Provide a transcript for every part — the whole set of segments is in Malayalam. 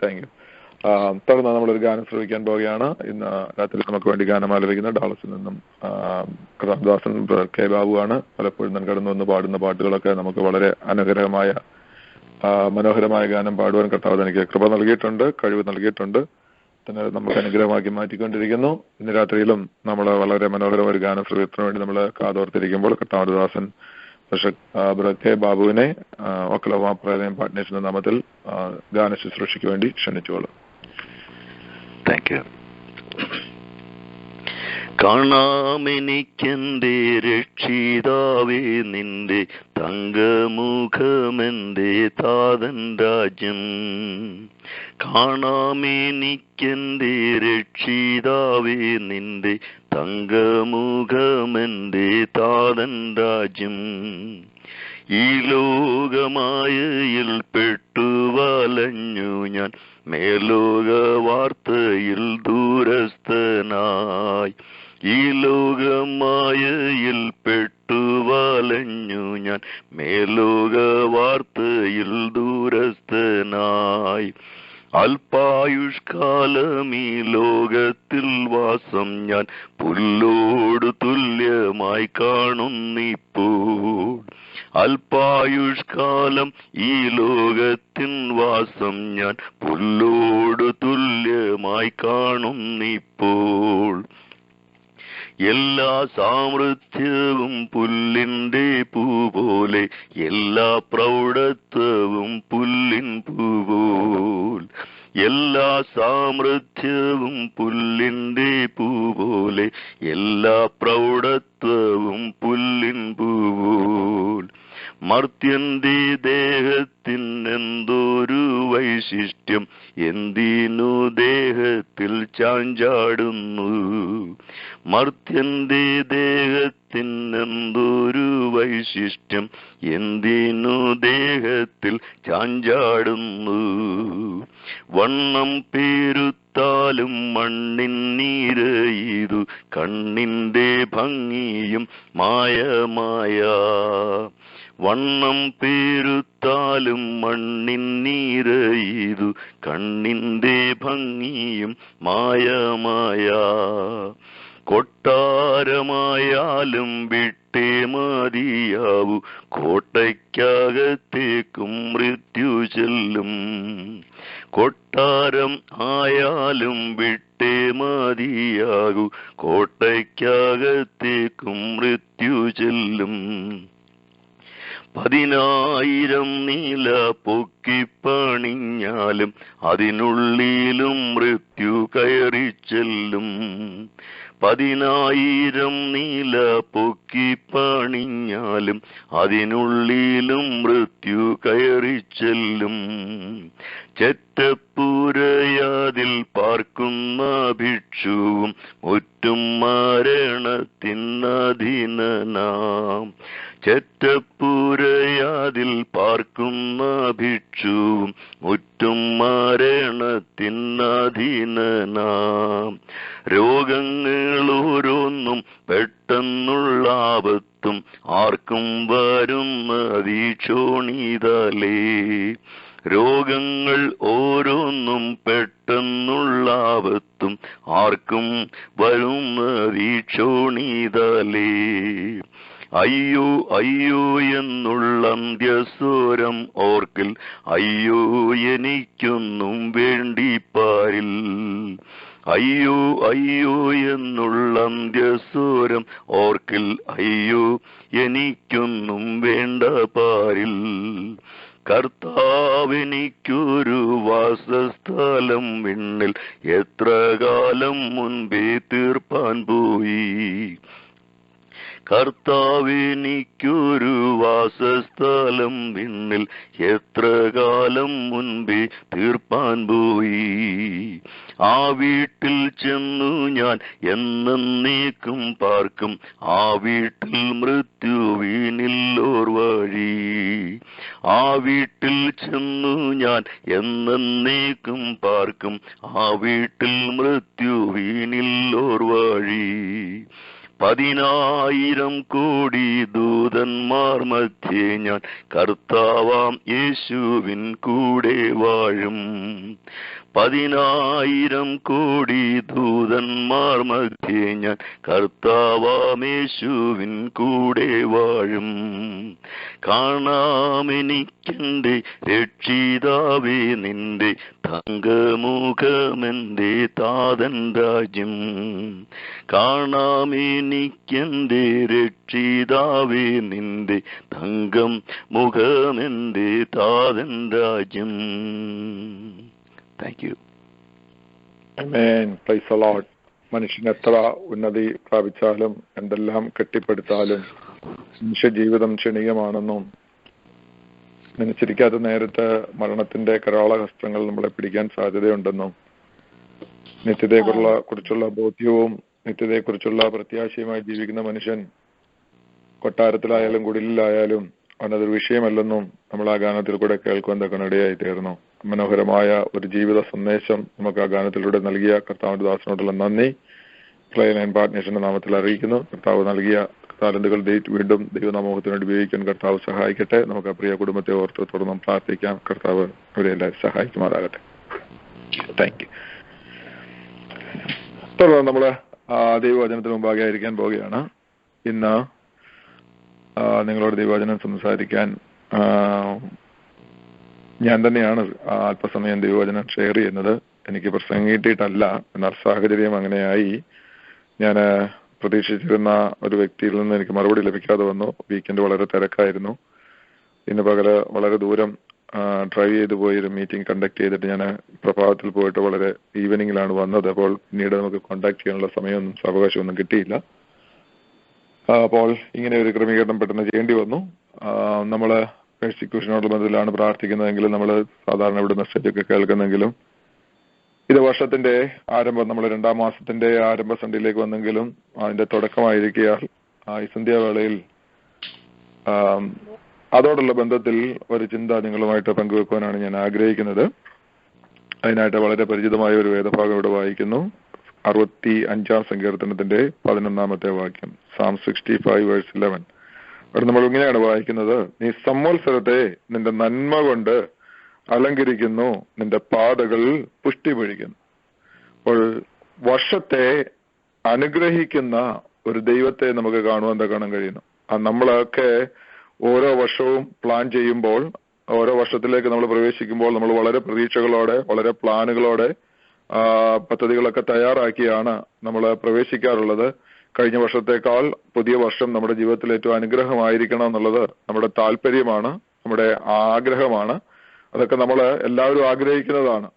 Thank you. തുടർന്ന് നമ്മളൊരു ഗാനം ശ്രമിക്കാൻ പോവുകയാണ്. ഇന്ന് രാത്രി നമുക്ക് വേണ്ടി ഗാനം ആലപിക്കുന്ന ഡാളസിൽ നിന്നും കഥാദാസൻ കെ ബാബുവാണ്. പലപ്പോഴും ഞാൻ കടന്നു വന്ന് പാടുന്ന പാട്ടുകളൊക്കെ നമുക്ക് വളരെ മനോഹരമായ ഗാനം പാടുവാൻ കർത്താവ് എനിക്ക് കൃപ നൽകിയിട്ടുണ്ട്, കഴിവ് നൽകിയിട്ടുണ്ട്. തന്നെ നമുക്ക് അനുഗ്രഹമാക്കി മാറ്റിക്കൊണ്ടിരിക്കുന്നു. ഇന്ന് രാത്രിയിലും നമ്മൾ വളരെ മനോഹരമായ ഒരു ഗാന ശ്രവ്യത്തിന് വേണ്ടി നമ്മൾ കാതോർത്തിരിക്കുമ്പോൾ കർത്താവദാസൻ കെ ബാബുവിനെ ഒക്ലഹോമ പ്രേയർ പാർട്ട്നേഴ്സിന്റെ നാമത്തിൽ ഗാന ശുശ്രൂഷയ്ക്ക് വേണ്ടി ക്ഷണിച്ചോളൂ. Thank you. കാണാമെനിക്കെന്റെ രക്ഷിതാവേ നിന്റെ തങ്കമുഖമെന്റെ താതൻ രാജ്യം. കാണാമെനിക്കെന്റെ രക്ഷിതാവേ നിന്റെ തങ്കമുഖമെന്റെ താതൻ രാജ്യം. ഈ ലോകമായയിൽ പെട്ടു വലഞ്ഞു ഞാൻ മേലോക വാർത്തയിൽ ദൂരസ്ഥനായി. ഈ ലോകമായയിൽ പെട്ടു വലഞ്ഞു ഞാൻ മേലോക വാർത്തയിൽ ദൂരസ്ഥനായി. അല്പായുഷ്കാലം ഈ ലോകത്തിൽ വാസം ഞാൻ പുല്ലോട് തുല്യമായി കാണുന്നിപ്പോൾ. അല്പായുഷ്കാലം ഈ ലോകത്തിൻ വാസം ഞാൻ പുല്ലോട് തുല്യമായി കാണുന്നിപ്പോൾ. എല്ലാ സാമൃഥ്യവും പുല്ലിന്റെ പൂ പോലെ, എല്ലാ പ്രൗഢത്വവും പുല്ലിൻ പൂപോൽ. എല്ലാ സാമൃഥ്യവും പുല്ലിന്റെ പൂ പോലെ, എല്ലാ പ്രൗഢത്വവും പുല്ലിൻ പൂപോൽ. മർത്യന്റെ ദേഹത്തിനെന്തൊരു വൈശിഷ്ട്യം, എന്തിനു ദേഹത്തിൽ ചാഞ്ചാടുന്നു. മർത്യന്റെ ദേഹത്തിനെന്തൊരു വൈശിഷ്ട്യം, എന്തിനു ദേഹത്തിൽ ചാഞ്ചാടുന്നു. വണ്ണം പേരുത്താലും മണ്ണിൻ നീരയിതു, കണ്ണിന്റെ ഭംഗിയും മായമായ. വണ്ണം പേരുത്താലും മണ്ണിൻ നീരയിതു, കണ്ണിന്റെ ഭംഗിയും മായമായ. കൊട്ടാരമായാലും വിട്ടേ മതിയാവൂ, കോട്ടയ്ക്കകത്തേക്കും മൃത്യു ചെല്ലും. കൊട്ടാരം ആയാലും വിട്ടേ മതിയാകൂ, കോട്ടയ്ക്കകത്തേക്കും മൃത്യു ചെല്ലും. 10,000 നില പൊക്കിപ്പണിഞ്ഞാലും അതിനുള്ളിലും മൃത്യു കയറി ചെല്ലും. 10,000 നില പൊക്കിപ്പണിഞ്ഞാലും അതിനുള്ളിലും മൃത്യു കയറി ചെല്ലും. ചെറ്റപ്പുരയതിൽ പാർക്കുന്ന ഭിക്ഷുവും മുറ്റും മരണത്തിനധീനനാം. ചെറ്റപ്പുരയതിൽ പാർക്കുന്ന ഭിക്ഷുവും മുറ്റും മരണത്തിനധീനനാം. രോഗങ്ങൾ ഓരോന്നും പെട്ടെന്നുള്ള ആപത്തും ആർക്കും വരുന്നതീ ക്ഷോണിതലേ. രോഗങ്ങൾ ഓരോന്നും പെട്ടെന്നുള്ള ആപത്തും ആർക്കും വരുന്നതീ ക്ഷോണിതലേ. അയ്യോ അയ്യോ എന്നുള്ള അന്ത്യസ്വരം ഓർക്കിൽ, അയ്യോ എനിക്കൊന്നും വേണ്ടിപ്പാരിൽ. അയ്യോ അയ്യോ എന്നുള്ള അന്ത്യസ്വരം ഓർക്കിൽ, അയ്യോ എനിക്കൊന്നും വേണ്ട പാരിൽ. കർത്താവെനിക്കൊരു വാസസ്ഥലം വിണ്ണിൽ എത്ര കാലം മുൻപേ തീർപ്പാൻ പോയി. കർത്താവെനിക്കൊരു വാസസ്ഥലം വിണ്ണിൽ എത്ര കാലം മുൻപേ തീർപ്പാൻ പോയി. ആ വീട്ടിൽ ചെന്നു ഞാൻ എന്നേക്കും പാർക്കും, ആ വീട്ടിൽ മൃത്യുവിനില്ലോർ വഴി. ആ വീട്ടിൽ ചെന്നു ഞാൻ എന്നേക്കും പാർക്കും, ആ വീട്ടിൽ മൃത്യുവിനില്ലോർ വഴി. 10,000 കോടി ദൂതന്മാർ മധ്യേ ഞാൻ കർത്താവാം യേശുവിൻ കൂടെ വാഴും. 10,000 കോടി ദൂതന്മാർ മധ്യേ ഞാൻ കർത്താവാം യേശുവിൻ കൂടെ വാഴും. കാണാമെനിക്കെന്റെ രക്ഷിതാവേ നിന്റെ തങ്കമുഖമെന്റെ താതൻ രാജ്യം. കാണാമെനിക്കെന്റെ രക്ഷിതാവേ നിന്റെ തങ്കം മുഖമെന്റെ താതൻ രാജ്യം. Thank you. Amen. Praise the Lord. മനുഷ്യൻ എത്ര ഉന്നതി പ്രാപിച്ചാലും എന്തെല്ലാം കെട്ടിപ്പടുത്താലും മനുഷ്യ ജീവിതം ക്ഷണികമാണെന്നും നിശ്ചയിക്കാത്ത നേരത്ത് മരണത്തിന്റെ കരാളഹസ്തങ്ങൾ നമ്മളെ പിടിക്കാൻ സാധ്യതയുണ്ടെന്നും നിത്യതയെക്കുറിച്ചുള്ള ബോധ്യവും നിത്യതയെക്കുറിച്ചുള്ള പ്രത്യാശയുമായി ജീവിക്കുന്ന മനുഷ്യൻ കൊട്ടാരത്തിലായാലും കുടിലായാലും അവനതൊരു വിഷയമല്ലെന്നും നമ്മൾ ആ ഗാനത്തിൽ കൂടെ കേൾക്കുവാൻ തക്കനിടയായി തീർന്നു. മനോഹരമായ ഒരു ജീവിത സന്ദേശം നമുക്ക് ആ ഗാനത്തിലൂടെ നൽകിയ കർത്താവിന്റെ ദാസനോടുള്ള നന്ദി പ്ലേ ലൈൻ പാർട്ട്നേഴ്സിന്റെ നാമത്തിൽ അറിയിക്കുന്നു. കർത്താവ് നൽകിയ താലന്തുകൾ വീണ്ടും ദൈവനാമത്തിന് വേണ്ടി ഉപയോഗിക്കാൻ കർത്താവ് സഹായിക്കട്ടെ. നമുക്ക് ആ പ്രിയ കുടുംബത്തെ ഓർത്ത് തുടർന്നും പ്രാർത്ഥിക്കാം. കർത്താവ് അവരെ എല്ലാവരും സഹായിക്കുമാറാകട്ടെ. Thank you. തുടർന്ന് നമ്മള് ദൈവവചനത്തിന് മുമ്പാകെ ആയിരിക്കാൻ പോവുകയാണ്. ഇന്ന് നിങ്ങളോട് ദൈവവചനം സംസാരിക്കാൻ ഞാൻ തന്നെയാണ് അല്പസമയം ദൈവവചനം ഷെയർ ചെയ്യുന്നത്. എനിക്ക് പ്രസംഗിയിട്ടിട്ടല്ല, എന്നാൽ സാഹചര്യം അങ്ങനെയായി. ഞാൻ പ്രതീക്ഷിച്ചിരുന്ന ഒരു വ്യക്തിയിൽ നിന്ന് എനിക്ക് മറുപടി ലഭിക്കാതെ വന്നു. വീക്കെൻഡ് വളരെ തിരക്കായിരുന്നു. ഇന്ന് പകല് വളരെ ദൂരം ഡ്രൈവ് ചെയ്ത് പോയി ഒരു മീറ്റിംഗ് കണ്ടക്ട് ചെയ്തിട്ട് ഞാൻ പ്രഭാതത്തിൽ പോയിട്ട് വളരെ ഈവനിങ്ങിലാണ് വന്നത്. അപ്പോൾ പിന്നീട് നമുക്ക് കോണ്ടാക്ട് ചെയ്യാനുള്ള സമയമൊന്നും അവകാശമൊന്നും കിട്ടിയില്ല. അപ്പോൾ ഇങ്ങനെ ഒരു ക്രമീകരണം പെട്ടെന്ന് ചെയ്യേണ്ടി വന്നു. നമ്മൾ പെർസിക്യൂഷനോടുള്ള ബന്ധത്തിലാണ് പ്രാർത്ഥിക്കുന്നതെങ്കിലും നമ്മൾ സാധാരണ ഇവിടെ മെസ്സേജൊക്കെ കേൾക്കുന്നെങ്കിലും ഇത് വർഷത്തിന്റെ ആരംഭം, നമ്മൾ 2ാം മാസത്തിന്റെ ആരംഭ സൺഡേയിലേക്ക് വന്നെങ്കിലും അതിന്റെ തുടക്കമായിരിക്കാൽ ഈ സന്ധ്യാവേളയിൽ അതോടുള്ള ബന്ധത്തിൽ ഒരു ചിന്ത നിങ്ങളുമായിട്ട് പങ്കുവെക്കുവാനാണ് ഞാൻ ആഗ്രഹിക്കുന്നത്. അതിനായിട്ട് വളരെ പരിചിതമായ ഒരു വേദഭാഗം ഇവിടെ വായിക്കുന്നു. 65-ാം സങ്കീർത്തനത്തിന്റെ 11-ാമത്തെ വാക്യം, Psalm 65:11. അവിടെ നമ്മൾ ഇങ്ങനെയാണ് വായിക്കുന്നത്: നീ സംവത്സരത്തെ നിന്റെ നന്മ കൊണ്ട് അലങ്കരിക്കുന്നു, നിന്റെ പാതകൾ പുഷ്ടി പൊഴിക്കുന്നു. അപ്പോൾ വർഷത്തെ അനുഗ്രഹിക്കുന്ന ഒരു ദൈവത്തെ നമുക്ക് കാണുവാൻ കാണാൻ കഴിയുന്നു. നമ്മളൊക്കെ ഓരോ വർഷവും പ്ലാൻ ചെയ്യുമ്പോൾ, ഓരോ വർഷത്തിലേക്ക് നമ്മൾ പ്രവേശിക്കുമ്പോൾ നമ്മൾ വളരെ പ്രതീക്ഷകളോടെ, വളരെ പ്ലാനുകളോടെ പദ്ധതികളൊക്കെ തയ്യാറാക്കിയാണ് നമ്മൾ പ്രവേശിക്കാറുള്ളത്. കഴിഞ്ഞ വർഷത്തേക്കാൾ പുതിയ വർഷം നമ്മുടെ ജീവിതത്തിൽ ഏറ്റവും അനുഗ്രഹമായിരിക്കണം എന്നുള്ളത് നമ്മുടെ താല്പര്യമാണ്, നമ്മുടെ ആഗ്രഹമാണ്. അതൊക്കെ നമ്മൾ എല്ലാവരും ആഗ്രഹിക്കുന്നതാണ്.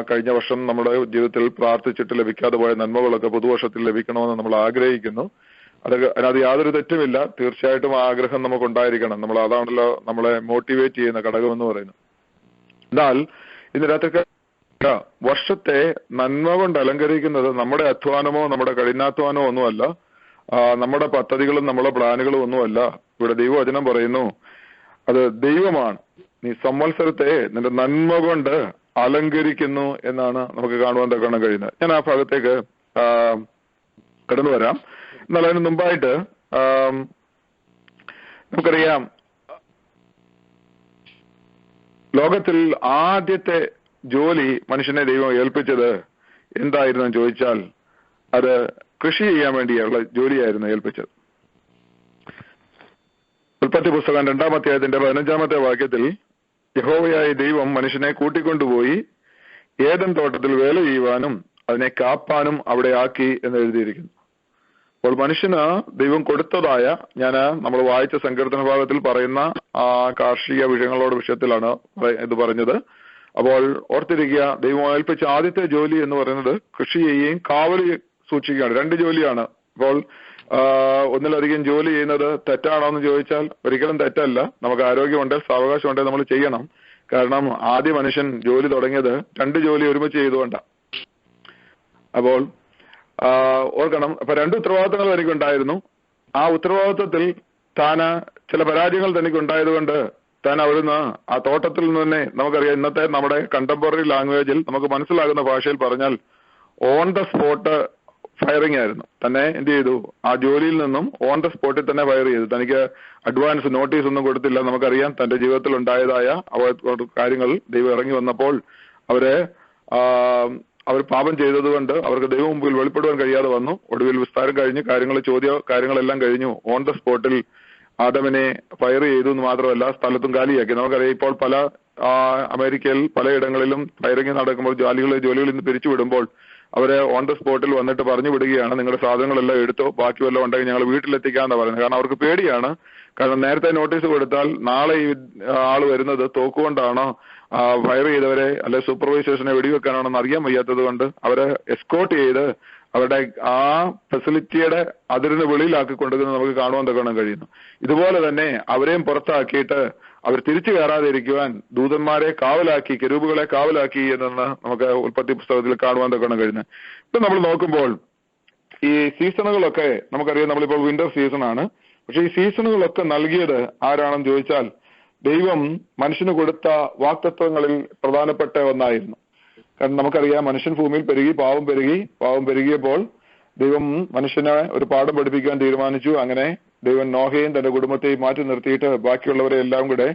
കഴിഞ്ഞ വർഷം നമ്മുടെ ജീവിതത്തിൽ പ്രാർത്ഥിച്ചിട്ട് ലഭിക്കാതെ പോയ നന്മകളൊക്കെ പുതുവർഷത്തിൽ ലഭിക്കണമെന്ന് നമ്മൾ ആഗ്രഹിക്കുന്നു. അതിനകത്ത് യാതൊരു തെറ്റുമില്ല. തീർച്ചയായിട്ടും ആഗ്രഹം നമുക്കുണ്ടായിരിക്കണം. അതാണല്ലോ നമ്മളെ മോട്ടിവേറ്റ് ചെയ്യുന്ന ഘടകം എന്ന് പറയുന്നത്. എന്നാൽ ഇന്ന് രാത്രി വർഷത്തെ നന്മ കൊണ്ട് അലങ്കരിക്കുന്നത് നമ്മുടെ അധ്വാനമോ നമ്മുടെ കഠിനാധ്വാനമോ ഒന്നുമല്ല, നമ്മുടെ പദ്ധതികളും നമ്മുടെ പ്ലാനുകളും ഒന്നുമല്ല. ഇവിടെ ദൈവവചനം പറയുന്നു, അത് ദൈവമാണ്. നീ സംവത്സരത്തെ നിന്റെ നന്മ കൊണ്ട് അലങ്കരിക്കുന്നു എന്നാണ് നമുക്ക് കാണുവാൻ കാണാൻ കഴിയുന്നത്. ഞാൻ ആ ഭാഗത്തേക്ക് കടന്നു വരാം. എന്നാൽ അതിന് മുമ്പായിട്ട് നമുക്കറിയാം, ലോകത്തിൽ ആദ്യത്തെ ജോലി മനുഷ്യനെ ദൈവം ഏൽപ്പിച്ചത് എന്തായിരുന്നു എന്ന് ചോദിച്ചാൽ അത് കൃഷി ചെയ്യാൻ വേണ്ടിയുള്ള ജോലിയായിരുന്നു ഏൽപ്പിച്ചത്. ഉൽപ്പത്തി പുസ്തകം 2-ാം അധ്യായത്തിന്റെ 15-ാമത്തെ വാക്യത്തിൽ യഹോവയായ ദൈവം മനുഷ്യനെ കൂട്ടിക്കൊണ്ടുപോയി ഏദൻ തോട്ടത്തിൽ വേല ചെയ്യുവാനും അതിനെ കാപ്പാനും അവിടെ ആക്കി എന്ന് എഴുതിയിരിക്കുന്നു. അപ്പോൾ മനുഷ്യന് ദൈവം കൊടുത്തതായ, നമ്മൾ വായിച്ച സങ്കീർത്തന ഭാഗത്തിൽ പറയുന്ന ആ കാർഷിക വിഷയത്തിലാണ് ഇത് പറഞ്ഞത്. അപ്പോൾ ഓർത്തിരിക്കുക, ദൈവം ഏൽപ്പിച്ച ആദ്യത്തെ ജോലി എന്ന് പറയുന്നത് കൃഷി ചെയ്യുകയും കാവല് സൂക്ഷിക്കുകയാണ്. 2 ജോലിയാണ്. അപ്പോൾ ഒന്നിലധികം ജോലി ചെയ്യുന്നത് തെറ്റാണോ എന്ന് ചോദിച്ചാൽ ഒരിക്കലും തെറ്റല്ല. നമുക്ക് ആരോഗ്യമുണ്ടെങ്കിൽ സാവകാശമുണ്ടെങ്കിൽ നമ്മൾ ചെയ്യണം. കാരണം ആദ്യ മനുഷ്യൻ ജോലി തുടങ്ങിയത് 2 ജോലി ഒരുമിച്ച് ചെയ്തുകൊണ്ടാണ്. അപ്പോൾ ഓർക്കണം, അപ്പൊ 2 ഉത്തരവാദിത്തങ്ങൾ തനിക്കുണ്ടായിരുന്നു. ആ ഉത്തരവാദിത്വത്തിൽ താന് ചില പരാജയങ്ങൾ തനിക്കുണ്ടായതുകൊണ്ട് താൻ അവിടുന്ന് ആ തോട്ടത്തിൽ നിന്ന് തന്നെ, നമുക്കറിയാം ഇന്നത്തെ നമ്മുടെ കണ്ടംപററി ലാംഗ്വേജിൽ നമുക്ക് മനസ്സിലാകുന്ന ഭാഷയിൽ പറഞ്ഞാൽ ഓൺ ദ സ്പോട്ട് ഫയറിംഗ് ആയിരുന്നു. തന്നെ എന്ത് ചെയ്തു, ആ ജോലിയിൽ നിന്നും ഓൺ ദ സ്പോട്ടിൽ തന്നെ ഫയർ ചെയ്തു. തനിക്ക് അഡ്വാൻസ് നോട്ടീസ് ഒന്നും കൊടുത്തില്ല. നമുക്കറിയാം തന്റെ ജീവിതത്തിൽ ഉണ്ടായതായ കാര്യങ്ങൾ. ദൈവം ഇറങ്ങി വന്നപ്പോൾ അവർ പാപം ചെയ്തതുകൊണ്ട് അവർക്ക് ദൈവം മുമ്പിൽ വെളിപ്പെടുവാൻ കഴിയാതെ വന്നു. ഒടുവിൽ വിസ്താരം കഴിഞ്ഞ് കാര്യങ്ങളെല്ലാം കഴിഞ്ഞു. ഓൺ ദ സ്പോട്ടിൽ ആദമിനെ ഫയർ ചെയ്തു എന്ന് മാത്രമല്ല സ്ഥലത്തും കാലിയാക്കി. നമുക്കറിയാം ഇപ്പോൾ പല അമേരിക്കയിൽ പലയിടങ്ങളിലും ഫയറിംഗ് നടക്കുമ്പോൾ ജോലികളിൽ നിന്ന് പിരിച്ചുവിടുമ്പോൾ അവരെ ഓൺ ദ സ്പോട്ടിൽ വന്നിട്ട് പറഞ്ഞു വിടുകയാണ്, നിങ്ങളുടെ സാധനങ്ങളെല്ലാം എടുത്തോ, ബാക്കി വല്ലതും ഉണ്ടെങ്കിൽ ഞങ്ങൾ വീട്ടിലെത്തിക്കാന്നാണ് പറയുന്നത്. കാരണം അവർക്ക് പേടിയാണ്. കാരണം നേരത്തെ നോട്ടീസ് കൊടുത്താൽ നാളെ ഈ ആള് വരുന്നത് തോക്കുകൊണ്ടാണോ ഫയർ ചെയ്തവരെ അല്ലെ സൂപ്പർവൈസേഴ്സിനെ വെടിവെക്കാനാണെന്ന് അറിയാൻ വയ്യാത്തത് കൊണ്ട് അവരെ എസ്കോർട്ട് ചെയ്ത് അവരുടെ ആ ഫെസിലിറ്റിയുടെ അതിരിന് വെളിയിലാക്കി കൊണ്ടുവന്ന് നമുക്ക് കാണുവാൻ തക്കണം കഴിയുന്നു. ഇതുപോലെ തന്നെ അവരെയും പുറത്താക്കിയിട്ട് അവർ തിരിച്ചു കയറാതെ ഇരിക്കുവാൻ ദൂതന്മാരെ കാവലാക്കി, കെരൂബുകളെ കാവലാക്കി എന്നാണ് നമുക്ക് ഉൽപ്പത്തി പുസ്തകത്തിൽ കാണുവാൻ തക്കണം കഴിയുന്നത്. ഇപ്പൊ നമ്മൾ നോക്കുമ്പോൾ ഈ സീസണുകളൊക്കെ നമുക്കറിയാം, നമ്മളിപ്പോൾ വിന്റർ സീസൺ ആണ്. പക്ഷെ ഈ സീസണുകളൊക്കെ നൽകിയത് ആരാണെന്ന് ചോദിച്ചാൽ ദൈവം മനുഷ്യന് കൊടുത്ത വാക്തത്വങ്ങളിൽ പ്രധാനപ്പെട്ട ഒന്നായിരുന്നു. കാരണം നമുക്കറിയാം, മനുഷ്യൻ ഭൂമിയിൽ പാവം പെരുകിയപ്പോൾ ദൈവം മനുഷ്യനെ ഒരു പാഠം പഠിപ്പിക്കാൻ തീരുമാനിച്ചു. അങ്ങനെ ദൈവം നോഹയെയും തന്റെ കുടുംബത്തെയും മാറ്റി നിർത്തിയിട്ട് ബാക്കിയുള്ളവരെ എല്ലാം കൂടെ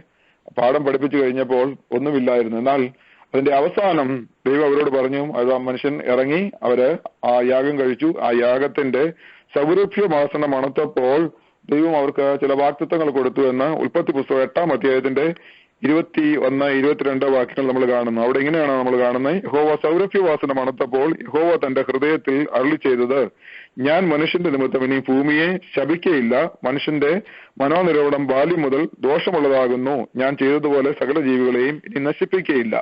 പാഠം പഠിപ്പിച്ചു കഴിഞ്ഞപ്പോൾ ഒന്നുമില്ലായിരുന്നു. എന്നാൽ അതിന്റെ അവസാനം ദൈവം അവരോട് പറഞ്ഞു, അത് മനുഷ്യൻ ഇറങ്ങി ആ യാഗം കഴിച്ചു. ആ യാഗത്തിന്റെ സൗരഭ്യമാസന മണത്തപ്പോൾ ദൈവം അവർക്ക് ചില വാക്തത്വങ്ങൾ കൊടുത്തു എന്ന് ഉൽപ്പത്തി പുസ്തകം 8-ാം അധ്യായത്തിന്റെ 21-22 വാക്യങ്ങൾ നമ്മൾ കാണുന്നു. അവിടെ ഇങ്ങനെയാണ് നമ്മൾ കാണുന്നത്, യഹോവ സൗരഭ്യവാസന മണത്തപ്പോൾ യഹോവ തന്റെ ഹൃദയത്തിൽ അരുളി ചെയ്തത്, ഞാൻ മനുഷ്യന്റെ നിമിത്തം ഇനി ഭൂമിയെ ശപിക്കയില്ല. മനുഷ്യന്റെ മനോനിരവണം ബാല്യം മുതൽ ദോഷമുള്ളതാകുന്നു. ഞാൻ ചെയ്തതുപോലെ സകല ജീവികളെയും ഇനി നശിപ്പിക്കയില്ല.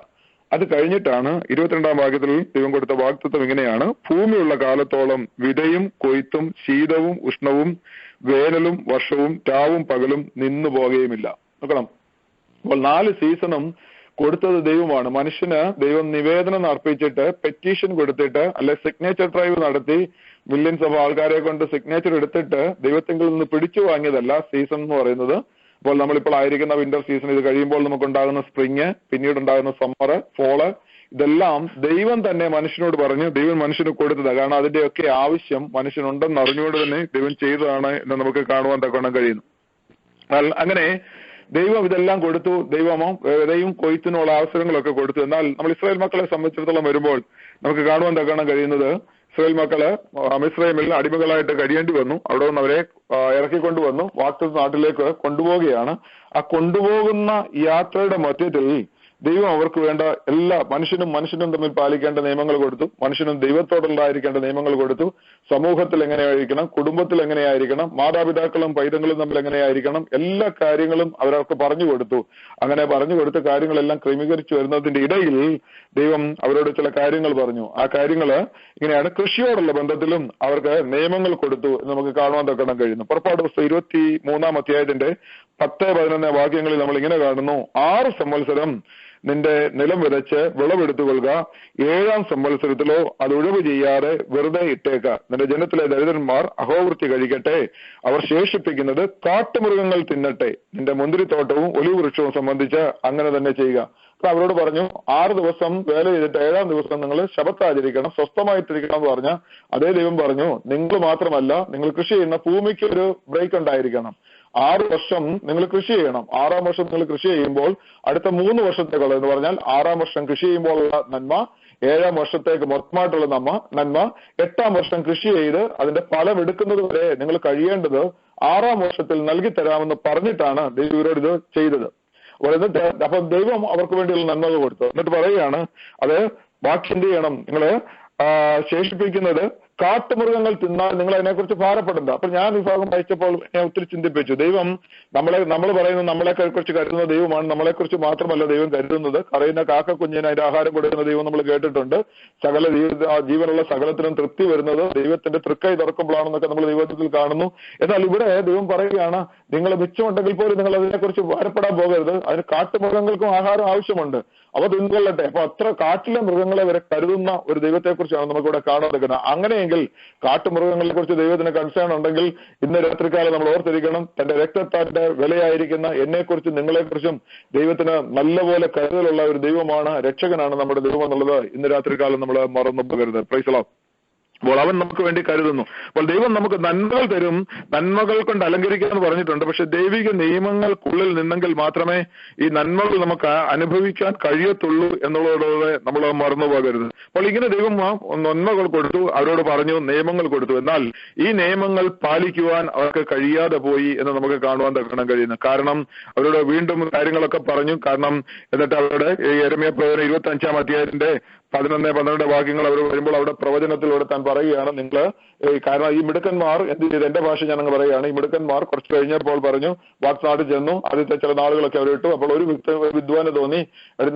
അത് കഴിഞ്ഞിട്ടാണ് 22-ാം വാക്യത്തിൽ ദൈവം കൊടുത്ത വാക്തത്വം ഇങ്ങനെയാണ്, ഭൂമിയുള്ള കാലത്തോളം വിതയും കൊയ്ത്തും ശീതവും ഉഷ്ണവും വേനലും വർഷവും രാവും പകലും നിന്നു പോകുകയുമില്ല. നോക്കണം, അപ്പോൾ 4 സീസണും കൊടുത്തത് ദൈവമാണ്. മനുഷ്യന് ദൈവം നിവേദനം അർപ്പിച്ചിട്ട് പെറ്റീഷൻ കൊടുത്തിട്ട് അല്ലെ സിഗ്നേച്ചർ ഡ്രൈവ് നടത്തി മില്യൻസ് ഓഫ് ആൾക്കാരെ കൊണ്ട് സിഗ്നേച്ചർ എടുത്തിട്ട് ദൈവത്തിൽ നിന്ന് പിടിച്ചു വാങ്ങിയതല്ല സീസൺ എന്ന് പറയുന്നത്. അപ്പോൾ നമ്മളിപ്പോൾ ആയിരിക്കുന്ന വിന്റർ സീസൺ, ഇത് കഴിയുമ്പോൾ നമുക്കുണ്ടാകുന്ന സ്പ്രിങ്, പിന്നീട് ഉണ്ടാകുന്ന സമ്മർ, ഫോള്, ഇതെല്ലാം ദൈവം തന്നെ മനുഷ്യനോട് പറഞ്ഞു, ദൈവം മനുഷ്യന് കൊടുത്തതാണ്. കാരണം അതിന്റെയൊക്കെ ആവശ്യം മനുഷ്യനുണ്ടെന്ന് അറിഞ്ഞുകൊണ്ട് തന്നെ ദൈവം ചെയ്തതാണ് എന്ന് നമുക്ക് കാണുവാൻ തക്കണം കഴിയുന്നു. അങ്ങനെ ദൈവം ഇതെല്ലാം കൊടുത്തു. വിതയും കൊയ്ത്തിനുള്ള അവസരങ്ങളൊക്കെ കൊടുത്തു. എന്നാൽ നമ്മൾ ഇസ്രായേൽ മക്കളെ സംബന്ധിച്ചിടത്തോളം വരുമ്പോൾ നമുക്ക് കാണുവാൻ തക്കണം കഴിയുന്നത്, ഇസ്രായേൽ മക്കള് മിസ്രയീമിൽ അടിമകളായിട്ട് കഴിയേണ്ടി വന്നു. അവിടെ നിന്ന് അവരെ ഇറക്കിക്കൊണ്ടുവന്നു വാഗ്ദത്ത നാട്ടിലേക്ക് കൊണ്ടുപോവുകയാണ്. ആ കൊണ്ടുപോകുന്ന യാത്രയുടെ മധ്യത്തിൽ ദൈവം അവർക്ക് വേണ്ട എല്ലാ മനുഷ്യനും തമ്മിൽ പാലിക്കേണ്ട നിയമങ്ങൾ കൊടുത്തു. മനുഷ്യനും ദൈവത്തോടുണ്ടായിരിക്കേണ്ട നിയമങ്ങൾ കൊടുത്തു. സമൂഹത്തിൽ എങ്ങനെയായിരിക്കണം, കുടുംബത്തിൽ എങ്ങനെയായിരിക്കണം, മാതാപിതാക്കളും പൈതങ്ങളും തമ്മിൽ എങ്ങനെയായിരിക്കണം, എല്ലാ കാര്യങ്ങളും അവർക്ക് പറഞ്ഞു കൊടുത്തു. അങ്ങനെ പറഞ്ഞു കൊടുത്ത കാര്യങ്ങളെല്ലാം ക്രമീകരിച്ചു വരുന്നതിന്റെ ഇടയിൽ ദൈവം അവരോട് ചില കാര്യങ്ങൾ പറഞ്ഞു. ആ കാര്യങ്ങള് ഇങ്ങനെയാണ്. കൃഷിയോടുള്ള ബന്ധത്തിലും അവർക്ക് നിയമങ്ങൾ കൊടുത്തു എന്ന് നമുക്ക് കാണുവാൻ തക്കണം കഴിയുന്നു. പുറപ്പാട് പുസ്തകം 23-ാം അധ്യായത്തിന്റെ 10-11 വാക്യങ്ങളിൽ നമ്മൾ ഇങ്ങനെ കാണുന്നു, 6 സംവത്സരം നിന്റെ നിലം വിതച്ച് വിളവെടുത്തുകൊള്ളുക. 7-ാം സംവത്സരത്തിലോ അത് ഒഴിവ് ചെയ്യാതെ വെറുതെ ഇട്ടേക്ക. നിന്റെ ജനത്തിലെ ദരിദ്രന്മാർ അഹോവൃത്തി കഴിക്കട്ടെ. അവർ ശേഷിപ്പിക്കുന്നത് കാട്ടുമൃഗങ്ങൾ തിന്നട്ടെ. നിന്റെ മുന്തിരിത്തോട്ടവും ഒലിവ് വൃക്ഷവും സംബന്ധിച്ച് അങ്ങനെ തന്നെ ചെയ്യുക. അപ്പൊ അവരോട് പറഞ്ഞു, 6 ദിവസം വേല ചെയ്തിട്ട് 7-ാം ദിവസം നിങ്ങൾ ശബത്ത് ആചരിക്കണം, സ്വസ്ഥമായിട്ടിരിക്കണം എന്ന് പറഞ്ഞ അതേ ദൈവം പറഞ്ഞു, നിങ്ങൾ മാത്രമല്ല, നിങ്ങൾ കൃഷി ചെയ്യുന്ന ഭൂമിക്ക് ഒരു ബ്രേക്ക് ഉണ്ടായിരിക്കണം. 6 വർഷം നിങ്ങൾ കൃഷി ചെയ്യണം. 6-ാം വർഷം നിങ്ങൾ കൃഷി ചെയ്യുമ്പോൾ അടുത്ത 3 വർഷത്തേക്കുള്ള എന്ന് പറഞ്ഞാൽ 6-ാം വർഷം കൃഷി ചെയ്യുമ്പോഴുള്ള നന്മ, 7-ാം വർഷത്തേക്ക് മൊത്തമായിട്ടുള്ള നന്മ, 8-ാം വർഷം കൃഷി ചെയ്ത് അതിന്റെ ഫലം എടുക്കുന്നത് വരെ നിങ്ങൾ കഴിയേണ്ടത് 6-ാം വർഷത്തിൽ നൽകി തരാമെന്ന് പറഞ്ഞിട്ടാണ് ദൈവം ഇവരോട് ഇത് ചെയ്തത്. എന്നിട്ട് അപ്പൊ ദൈവം അവർക്ക് വേണ്ടിയുള്ള നന്മകൾ കൊടുത്തു. എന്നിട്ട് പറയുകയാണ്, അത് ബാക്കി എന്ത് ചെയ്യണം, നിങ്ങള് ശേഷിപ്പിക്കുന്നത് കാട്ടുമൃഗങ്ങൾ തിന്നാൽ നിങ്ങൾ അതിനെക്കുറിച്ച് ഭാരപ്പെടണ്ട. അപ്പൊ ഞാൻ ഈ ഭാഗം വായിച്ചപ്പോൾ ഞാൻ ഒത്തിരി ചിന്തിപ്പിച്ചു. ദൈവം നമ്മൾ പറയുന്നത് നമ്മളെ കുറിച്ച് കരുതുന്ന ദൈവമാണ്. നമ്മളെക്കുറിച്ച് മാത്രമല്ല ദൈവം കരുതുന്നത്. കരയുന്ന കാക്ക കുഞ്ഞിന് അതിന്റെ ആഹാരം കൊടുക്കുന്ന ദൈവം നമ്മൾ കേട്ടിട്ടുണ്ട്. സകല ജീവനുള്ള സകലത്തിനും തൃപ്തി വരുന്നത് ദൈവത്തിന്റെ തൃക്കൈ തുറക്കുമ്പോഴാണെന്നൊക്കെ നമ്മൾ ദൈവത്തിൽ കാണുന്നു. എന്നാൽ ഇവിടെ ദൈവം പറയുകയാണ്, നിങ്ങൾ മിച്ചമുണ്ടെങ്കിൽ പോലും നിങ്ങൾ അതിനെക്കുറിച്ച് ഭാരപ്പെടാൻ പോകരുത്. അതിന് കാട്ടുമൃഗങ്ങൾക്കും ആഹാരം ആവശ്യമുണ്ട്, അവ തിന്നുകൊള്ളട്ടെ. അപ്പൊ അത്ര കാട്ടിലെ മൃഗങ്ങളെ വരെ കരുതുന്ന ഒരു ദൈവത്തെക്കുറിച്ചാണ് നമുക്കിവിടെ കാണാൻ പറ്റുന്നത്. അങ്ങനെയെങ്കിൽ കാട്ടുമൃഗങ്ങളെ കുറിച്ച് ദൈവത്തിന് കൺസേൺ ഉണ്ടെങ്കിൽ ഇന്ന് രാത്രികാലം നമ്മൾ ഓർത്തിരിക്കണം, തന്റെ രക്തത്താന്റെ വിലയായിരിക്കുന്ന എന്നെക്കുറിച്ചും നിങ്ങളെക്കുറിച്ചും ദൈവത്തിന് നല്ലപോലെ കരുതലുള്ള ഒരു ദൈവമാണ്, രക്ഷകനാണ് നമ്മുടെ ദൈവം എന്നുള്ളത് ഇന്ന് രാത്രികാലം നമ്മൾ മറന്നു പോകരുത്. Praise the Lord. അപ്പോൾ അവൻ നമുക്ക് വേണ്ടി കരുതുന്നു. അപ്പോൾ ദൈവം നമുക്ക് നന്മകൾ തരും, നന്മകൾ കൊണ്ട് അലങ്കരിക്കാമെന്ന് പറഞ്ഞിട്ടുണ്ട്. പക്ഷെ ദൈവിക നിയമങ്ങൾക്കുള്ളിൽ നിന്നെങ്കിൽ മാത്രമേ ഈ നന്മകൾ നമുക്ക് അനുഭവിക്കാൻ കഴിയത്തുള്ളൂ എന്നുള്ളതോടെ നമ്മൾ മറന്നു പോകരുത്. അപ്പോൾ ഇങ്ങനെ ദൈവം നന്മകൾ കൊടുത്തു, അവരോട് പറഞ്ഞു, നിയമങ്ങൾ കൊടുത്തു. എന്നാൽ ഈ നിയമങ്ങൾ പാലിക്കുവാൻ അവർക്ക് കഴിയാതെ പോയി എന്ന് നമുക്ക് കാണുവാൻ കാണാൻ കഴിയുന്നു. കാരണം അവരോട് വീണ്ടും കാര്യങ്ങളൊക്കെ പറഞ്ഞു. കാരണം എന്നിട്ട് അവരുടെ യെരമ്യാ പ്രവചനം 25-ാം അധ്യായത്തിന്റെ 11-12 വാക്യങ്ങൾ അവർ വരുമ്പോൾ അവിടെ പ്രവചനത്തിലൂടെ താൻ പറയുകയാണ്, നിങ്ങൾ കാരണം ഈ മിടുക്കന്മാർ എന്ത് ചെയ്ത്, എന്റെ ഭാഷ ഞാനങ്ങ് പറയുകയാണ്, ഈ മിടുക്കന്മാർ കുറച്ച് കഴിഞ്ഞപ്പോൾ പറഞ്ഞു, വാക്നാട്ടിൽ ചെന്നു. ആദ്യത്തെ ചില നാളുകളൊക്കെ അവർ ഇട്ടു. അപ്പോൾ ഒരു വിദ്വാന് തോന്നി,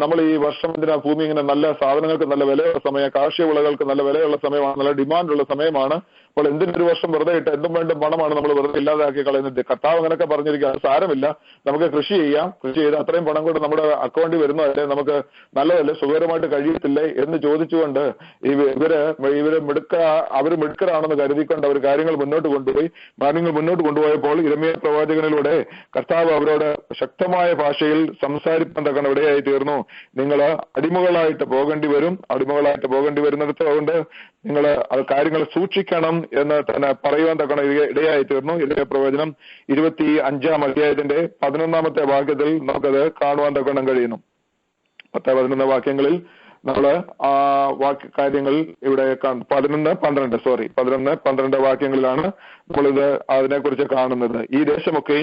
നമ്മൾ ഈ വർഷം എന്തിനാ ഭൂമി ഇങ്ങനെ നല്ല സാധനങ്ങൾക്ക് നല്ല വിലയുള്ള സമയം, കാർഷിക വിളകൾക്ക് നല്ല വിലയുള്ള സമയമാണ്, നല്ല ഡിമാൻഡുള്ള സമയമാണ്. അപ്പോൾ എന്തിനൊരു വർഷം വെറുതെ ഇട്ട് എന്തും വേണ്ടും പണമാണ് നമ്മൾ വെറുതെ ഇല്ലാതാക്കി കളയുന്നത്. കർത്താവ് അങ്ങനെയൊക്കെ പറഞ്ഞിരിക്കുക, അത് സാരമില്ല, നമുക്ക് കൃഷി ചെയ്യാം, കൃഷി ചെയ്ത് അത്രയും പണം കൊണ്ട് നമ്മുടെ അക്കൗണ്ടിൽ വരുന്നതല്ലേ, നമുക്ക് നല്ലതല്ലേ, സുഖകരമായിട്ട് കഴിയത്തില്ലേ എന്ന് ചോദിച്ചുകൊണ്ട് ഇവര് മിടുക്കരാണെന്ന് കരുതിക്കൊണ്ട് അവർ കാര്യങ്ങൾ മുന്നോട്ട് കൊണ്ടുപോയപ്പോൾ യിരെമ്യാ പ്രവാചകനിലൂടെ കർത്താവ് അവരോട് ശക്തമായ ഭാഷയിൽ സംസാരിക്കാൻ തക്കണ ഇടയായി തീർന്നു. നിങ്ങൾ അടിമകളായിട്ട് പോകേണ്ടി വരുന്നിടത്ത് കൊണ്ട് നിങ്ങൾ അത് കാര്യങ്ങൾ സൂക്ഷിക്കണം എന്ന് തന്നെ പറയുവാൻ തക്കണ ഇടയായി തീർന്നു. യിരെമ്യാ പ്രവചനം 25-ാം അധ്യായത്തിന്റെ 11-ാമത്തെ വാക്യത്തിൽ നമുക്കത് കാണുവാൻ തക്കണം കഴിയുന്നു. 10-11 വാക്യങ്ങളിൽ നമ്മള് കാര്യങ്ങൾ ഇവിടെ 11-12 വാക്യങ്ങളിലാണ് നമ്മളിത് അതിനെക്കുറിച്ച് കാണുന്നത്. ഈ ദേശമൊക്കെ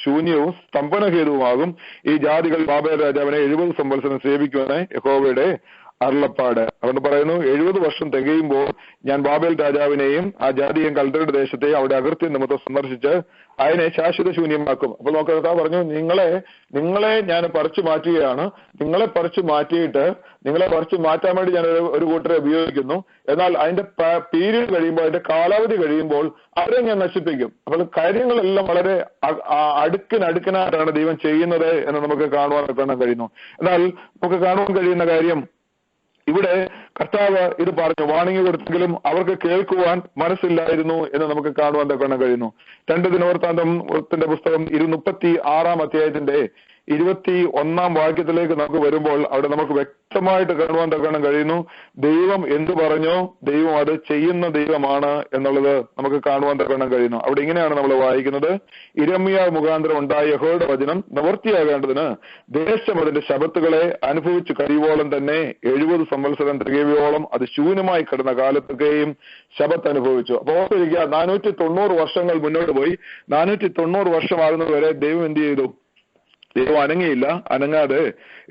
ശൂന്യവും സ്തംഭനഹേതുവുമാകും. ഈ ജാതികൾ ബാബേൽ രാജാവിനെ 70 സംവത്സരം സേവിക്കുവാന് യഹോവയുടെ അരുളപ്പാട്. അതുകൊണ്ട് പറയുന്നു, 70 വർഷം തികയുമ്പോൾ ഞാൻ ബാബേൽ രാജാവിനെയും ആ ജാതിയെയും കൽദയരുടെ ദേശത്തെയും അവിടെ അകൃത്യ നിമിത്തം സന്ദർശിച്ച് അതിനെ ശാശ്വത ശൂന്യമാക്കും. അപ്പോൾ നമുക്ക് കർത്താവ് പറഞ്ഞു, നിങ്ങളെ ഞാൻ പറിച്ചു മാറ്റുകയാണ്. നിങ്ങളെ പറിച്ചു മാറ്റാൻ വേണ്ടി ഞാൻ ഒരു കൂട്ടരെ ഉപയോഗിക്കുന്നു. എന്നാൽ അതിന്റെ പീരീഡ് കഴിയുമ്പോൾ, അതിന്റെ കാലാവധി കഴിയുമ്പോൾ അവരെ ഞാൻ നശിപ്പിക്കും. അപ്പോൾ കാര്യങ്ങളെല്ലാം വളരെ അടുക്കിനായിട്ടാണ് ദൈവം ചെയ്യുന്നത് എന്ന് നമുക്ക് കാണാൻ കഴിയുന്നു. എന്നാൽ നമുക്ക് കാണുവാൻ കഴിയുന്ന കാര്യം, ഇവിടെ കർത്താവ് ഇത് പറഞ്ഞു, വാണിംഗ് കൊടുത്തെങ്കിലും അവർക്ക് കേൾക്കുവാൻ മനസ്സില്ലായിരുന്നു എന്ന് നമുക്ക് കാണുവാൻ തക്കണം കഴിയുന്നു. 2 ദിനവൃത്താന്തത്തിന്റെ പുസ്തകം 36-ാം അധ്യായത്തിന്റെ 21-ാം വാക്യത്തിലേക്ക് നമുക്ക് വരുമ്പോൾ അവിടെ നമുക്ക് വ്യക്തമായിട്ട് കാണുവാൻ തക്കണം കഴിയുന്നു, ദൈവം എന്തു പറഞ്ഞോ ദൈവം അത് ചെയ്യുന്ന ദൈവമാണ് എന്നുള്ളത് നമുക്ക് കാണുവാൻ തക്കണം കഴിയുന്നു. അവിടെ ഇങ്ങനെയാണ് നമ്മൾ വായിക്കുന്നത്, യിരെമ്യാ മുഖാന്തരം ഉണ്ടായ യഹോവയുടെ വചനം നിവൃത്തിയാകേണ്ടതിന് ദേശം അതിന്റെ ശബത്തുകളെ അനുഭവിച്ചു കഴിയുവോളം തന്നെ 70 സംവത്സരം തികയോളം അത് ശൂന്യമായി കിടന്ന കാലത്തൊക്കെയും ശബത്ത് അനുഭവിച്ചു. അപ്പോൾ 490 വർഷങ്ങൾ മുന്നോട്ട് പോയി. 490 വർഷമാകുന്നത് വരെ ദൈവം എന്ത് ചെയ്തു? ദൈവം അനങ്ങാതെ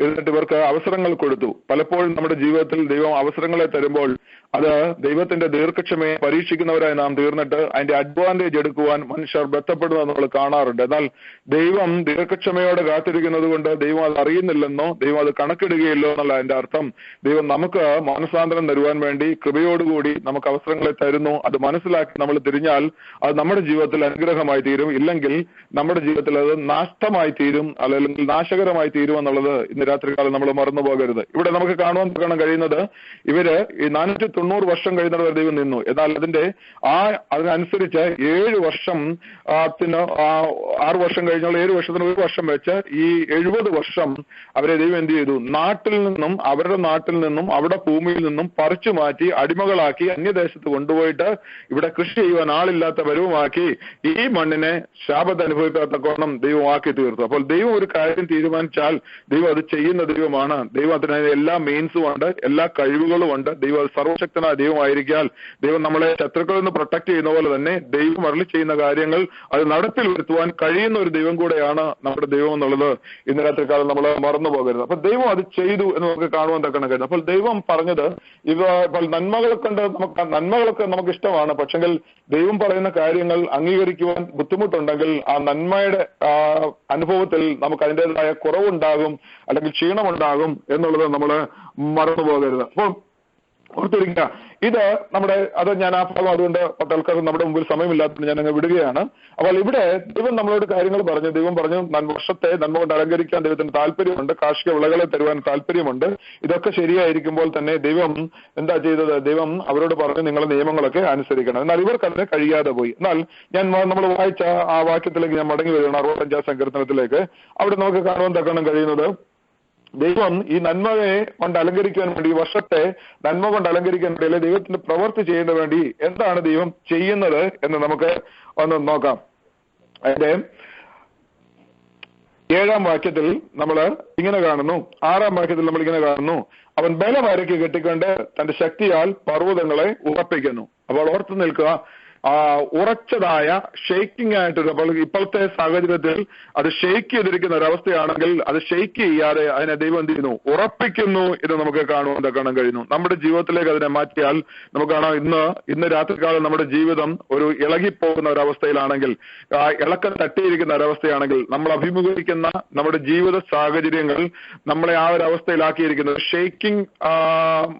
എന്നിട്ട് ഇവർക്ക് അവസരങ്ങൾ കൊടുത്തു. പലപ്പോഴും നമ്മുടെ ജീവിതത്തിൽ ദൈവം അവസരങ്ങളെ തരുമ്പോൾ അത് ദൈവത്തിന്റെ ദീർഘക്ഷമയെ പരീക്ഷിക്കുന്നവരായി നാം തീർന്നിട്ട് അതിന്റെ അഡ്വാൻറ്റേജ് എടുക്കുവാൻ മനുഷ്യർ ബന്ധപ്പെടുന്നത് നമ്മൾ കാണാറുണ്ട്. എന്നാൽ ദൈവം ദീർഘക്ഷമയോടെ കാത്തിരിക്കുന്നത് കൊണ്ട് ദൈവം അത് അറിയുന്നില്ലെന്നോ ദൈവം അത് കണക്കിടുകയില്ലോ എന്നുള്ള അതിന്റെ അർത്ഥം. ദൈവം നമുക്ക് മാനസാന്തരം തരുവാൻ വേണ്ടി കൃപയോടുകൂടി നമുക്ക് അവസരങ്ങളെ തരുന്നു. അത് മനസ്സിലാക്കി നമ്മൾ തിരിഞ്ഞാൽ അത് നമ്മുടെ ജീവിതത്തിൽ അനുഗ്രഹമായി തീരും, ഇല്ലെങ്കിൽ നമ്മുടെ ജീവിതത്തിൽ അത് നാഷ്ടമായി തീരും, അല്ലെങ്കിൽ നാശകരമായി തീരും എന്നുള്ളത് ഇന്ന് രാത്രികാലം നമ്മൾ മറന്നു പോകരുത്. ഇവിടെ നമുക്ക് കാണുവാൻ കഴിയുന്നത്, ഇവര് ഈ 490 വർഷം കഴിയുന്നവർ ദൈവം നിന്നു. എന്നാൽ അതിനനുസരിച്ച് 7 വർഷം 6 വർഷം കഴിഞ്ഞുള്ള 7 വർഷത്തിന് 1 വർഷം വെച്ച് ഈ 70 വർഷം അവരെ ദൈവം എന്ത് ചെയ്തു? അവരുടെ നാട്ടിൽ നിന്നും അവിടെ ഭൂമിയിൽ നിന്നും പറിച്ചു മാറ്റി അടിമകളാക്കി അന്യദേശത്ത് കൊണ്ടുപോയിട്ട് ഇവിടെ കൃഷി ചെയ്യുവാൻ ആളില്ലാത്ത പരുവമാക്കി ഈ മണ്ണിനെ ശാപത്ത് അനുഭവിക്കാത്തക്കോണം ദൈവം ആക്കി തീർത്തു. അപ്പോൾ ദൈവം ഒരു കാര്യം തീരുമാനിച്ചാൽ ദൈവം അത് ചെയ്യുന്ന ദൈവമാണ്. ദൈവം അതിന് എല്ലാ മീൻസും ഉണ്ട്, എല്ലാ കഴിവുകളും ഉണ്ട്. ദൈവം സർവശക്തനായ ദൈവമായിരിക്കാൽ ദൈവം നമ്മളെ ശത്രുക്കളിൽ നിന്ന് പ്രൊട്ടക്ട് ചെയ്യുന്ന പോലെ തന്നെ ദൈവം അരുളി ചെയ്യുന്ന കാര്യങ്ങൾ അത് നടപ്പിൽ വരുത്തുവാൻ കഴിയുന്ന ഒരു ദൈവം കൂടെയാണ് നമ്മുടെ ദൈവം എന്നുള്ളത് ഇന്ന് രാത്രികാലം നമ്മൾ മറന്നു പോകരുത്. അപ്പൊ ദൈവം അത് ചെയ്തു എന്ന് നമുക്ക് കാണുവാൻ തക്കണം കഴിയുന്നു. അപ്പോൾ ദൈവം പറഞ്ഞത് ഇപ്പോൾ നന്മകളൊക്കെ നമുക്ക് ഇഷ്ടമാണ്, പക്ഷെങ്കിൽ ദൈവം പറയുന്ന കാര്യങ്ങൾ അംഗീകരിക്കുവാൻ ബുദ്ധിമുട്ടുണ്ടെങ്കിൽ ആ നന്മയുടെ അനുഭവത്തിൽ നമുക്ക് അതിൻ്റെതായ കുറവുണ്ടാകും, അല്ലെങ്കിൽ ക്ഷീണമുണ്ടാകും എന്നുള്ളത് നമ്മൾ മറന്നു പോകരുത്. അപ്പോൾ ഓർത്തിരിക്കുക, അത് ഞാൻ ആ ഭാഗം അതുകൊണ്ട് തൽക്കാലം നമ്മുടെ മുമ്പിൽ സമയമില്ലാത്തത് ഞാൻ അങ്ങ് വിടുകയാണ്. അപ്പോൾ ഇവിടെ ദൈവം നമ്മളോട് കാര്യങ്ങൾ പറഞ്ഞു. ദൈവം പറഞ്ഞു, വർഷത്തെ നന്മ കൊണ്ട് അലങ്കരിക്കാൻ ദൈവത്തിന് താല്പര്യമുണ്ട്, കാർഷിക വിളകളെ തരുവാൻ താല്പര്യമുണ്ട്. ഇതൊക്കെ ശരിയായിരിക്കുമ്പോൾ തന്നെ ദൈവം എന്താ ചെയ്തത്? ദൈവം അവരോട് പറഞ്ഞു, നിങ്ങളുടെ നിയമങ്ങളൊക്കെ അനുസരിക്കണം. എന്നാൽ ഇവർക്ക് അതിന് കഴിയാതെ പോയി. എന്നാൽ നമ്മൾ വായിച്ച ആ വാക്യത്തിലേക്ക് ഞാൻ മടങ്ങി വരികയാണ്, 65-ാം സങ്കീർത്തനത്തിലേക്ക്. അവിടെ നമുക്ക് കാണുവാൻ തക്കണം കഴിയുന്നത്, ദൈവം ഈ നന്മയെ കൊണ്ട് അലങ്കരിക്കാൻ വേണ്ടി, ഈ വർഷത്തെ നന്മ കൊണ്ട് അലങ്കരിക്കാൻ വേണ്ടി, അല്ലെങ്കിൽ ദൈവത്തിന്റെ പ്രവൃത്തി ചെയ്യുന്നതിന് വേണ്ടി എന്താണ് ദൈവം ചെയ്യുന്നത് എന്ന് നമുക്ക് ഒന്ന് നോക്കാം. അതിന്റെ 7-ാം വാക്യത്തിൽ നമ്മൾ ഇങ്ങനെ കാണുന്നു, 6-ാം വാക്യത്തിൽ നമ്മൾ ഇങ്ങനെ കാണുന്നു, അവൻ ബലമരയ്ക്ക് കെട്ടിക്കൊണ്ട് തന്റെ ശക്തിയാൽ പർവ്വതങ്ങളെ ഉറപ്പിക്കുന്നു. അപ്പോൾ ഓർത്തു നിൽക്കുക, ഉറച്ചതായ ഷെയ്ക്കിംഗ് ആയിട്ടൊരു, അപ്പോൾ ഇപ്പോഴത്തെ സാഹചര്യത്തിൽ അത് ഷെയ്ക്ക് ചെയ്തിരിക്കുന്ന ഒരവസ്ഥയാണെങ്കിൽ അത് ഷെയ്ക്ക് ചെയ്യാതെ അതിനെ ദൈവം എന്ത് ചെയ്യുന്നു, ഉറപ്പിക്കുന്നു എന്ന് നമുക്ക് കാണാൻ കഴിയുന്നു. നമ്മുടെ ജീവിതത്തിലേക്ക് അതിനെ മാറ്റിയാൽ നമുക്ക് കാണാം, ഇന്ന് രാത്രികാലം നമ്മുടെ ജീവിതം ഒരു ഇളകിപ്പോകുന്ന ഒരവസ്ഥയിലാണെങ്കിൽ, ഇളക്കം തട്ടിയിരിക്കുന്ന ഒരവസ്ഥയാണെങ്കിൽ, നമ്മൾ അഭിമുഖീകരിക്കുന്ന നമ്മുടെ ജീവിത സാഹചര്യങ്ങൾ നമ്മളെ ആ ഒരു അവസ്ഥയിലാക്കിയിരിക്കുന്നത് ഷെയ്ക്കിംഗ്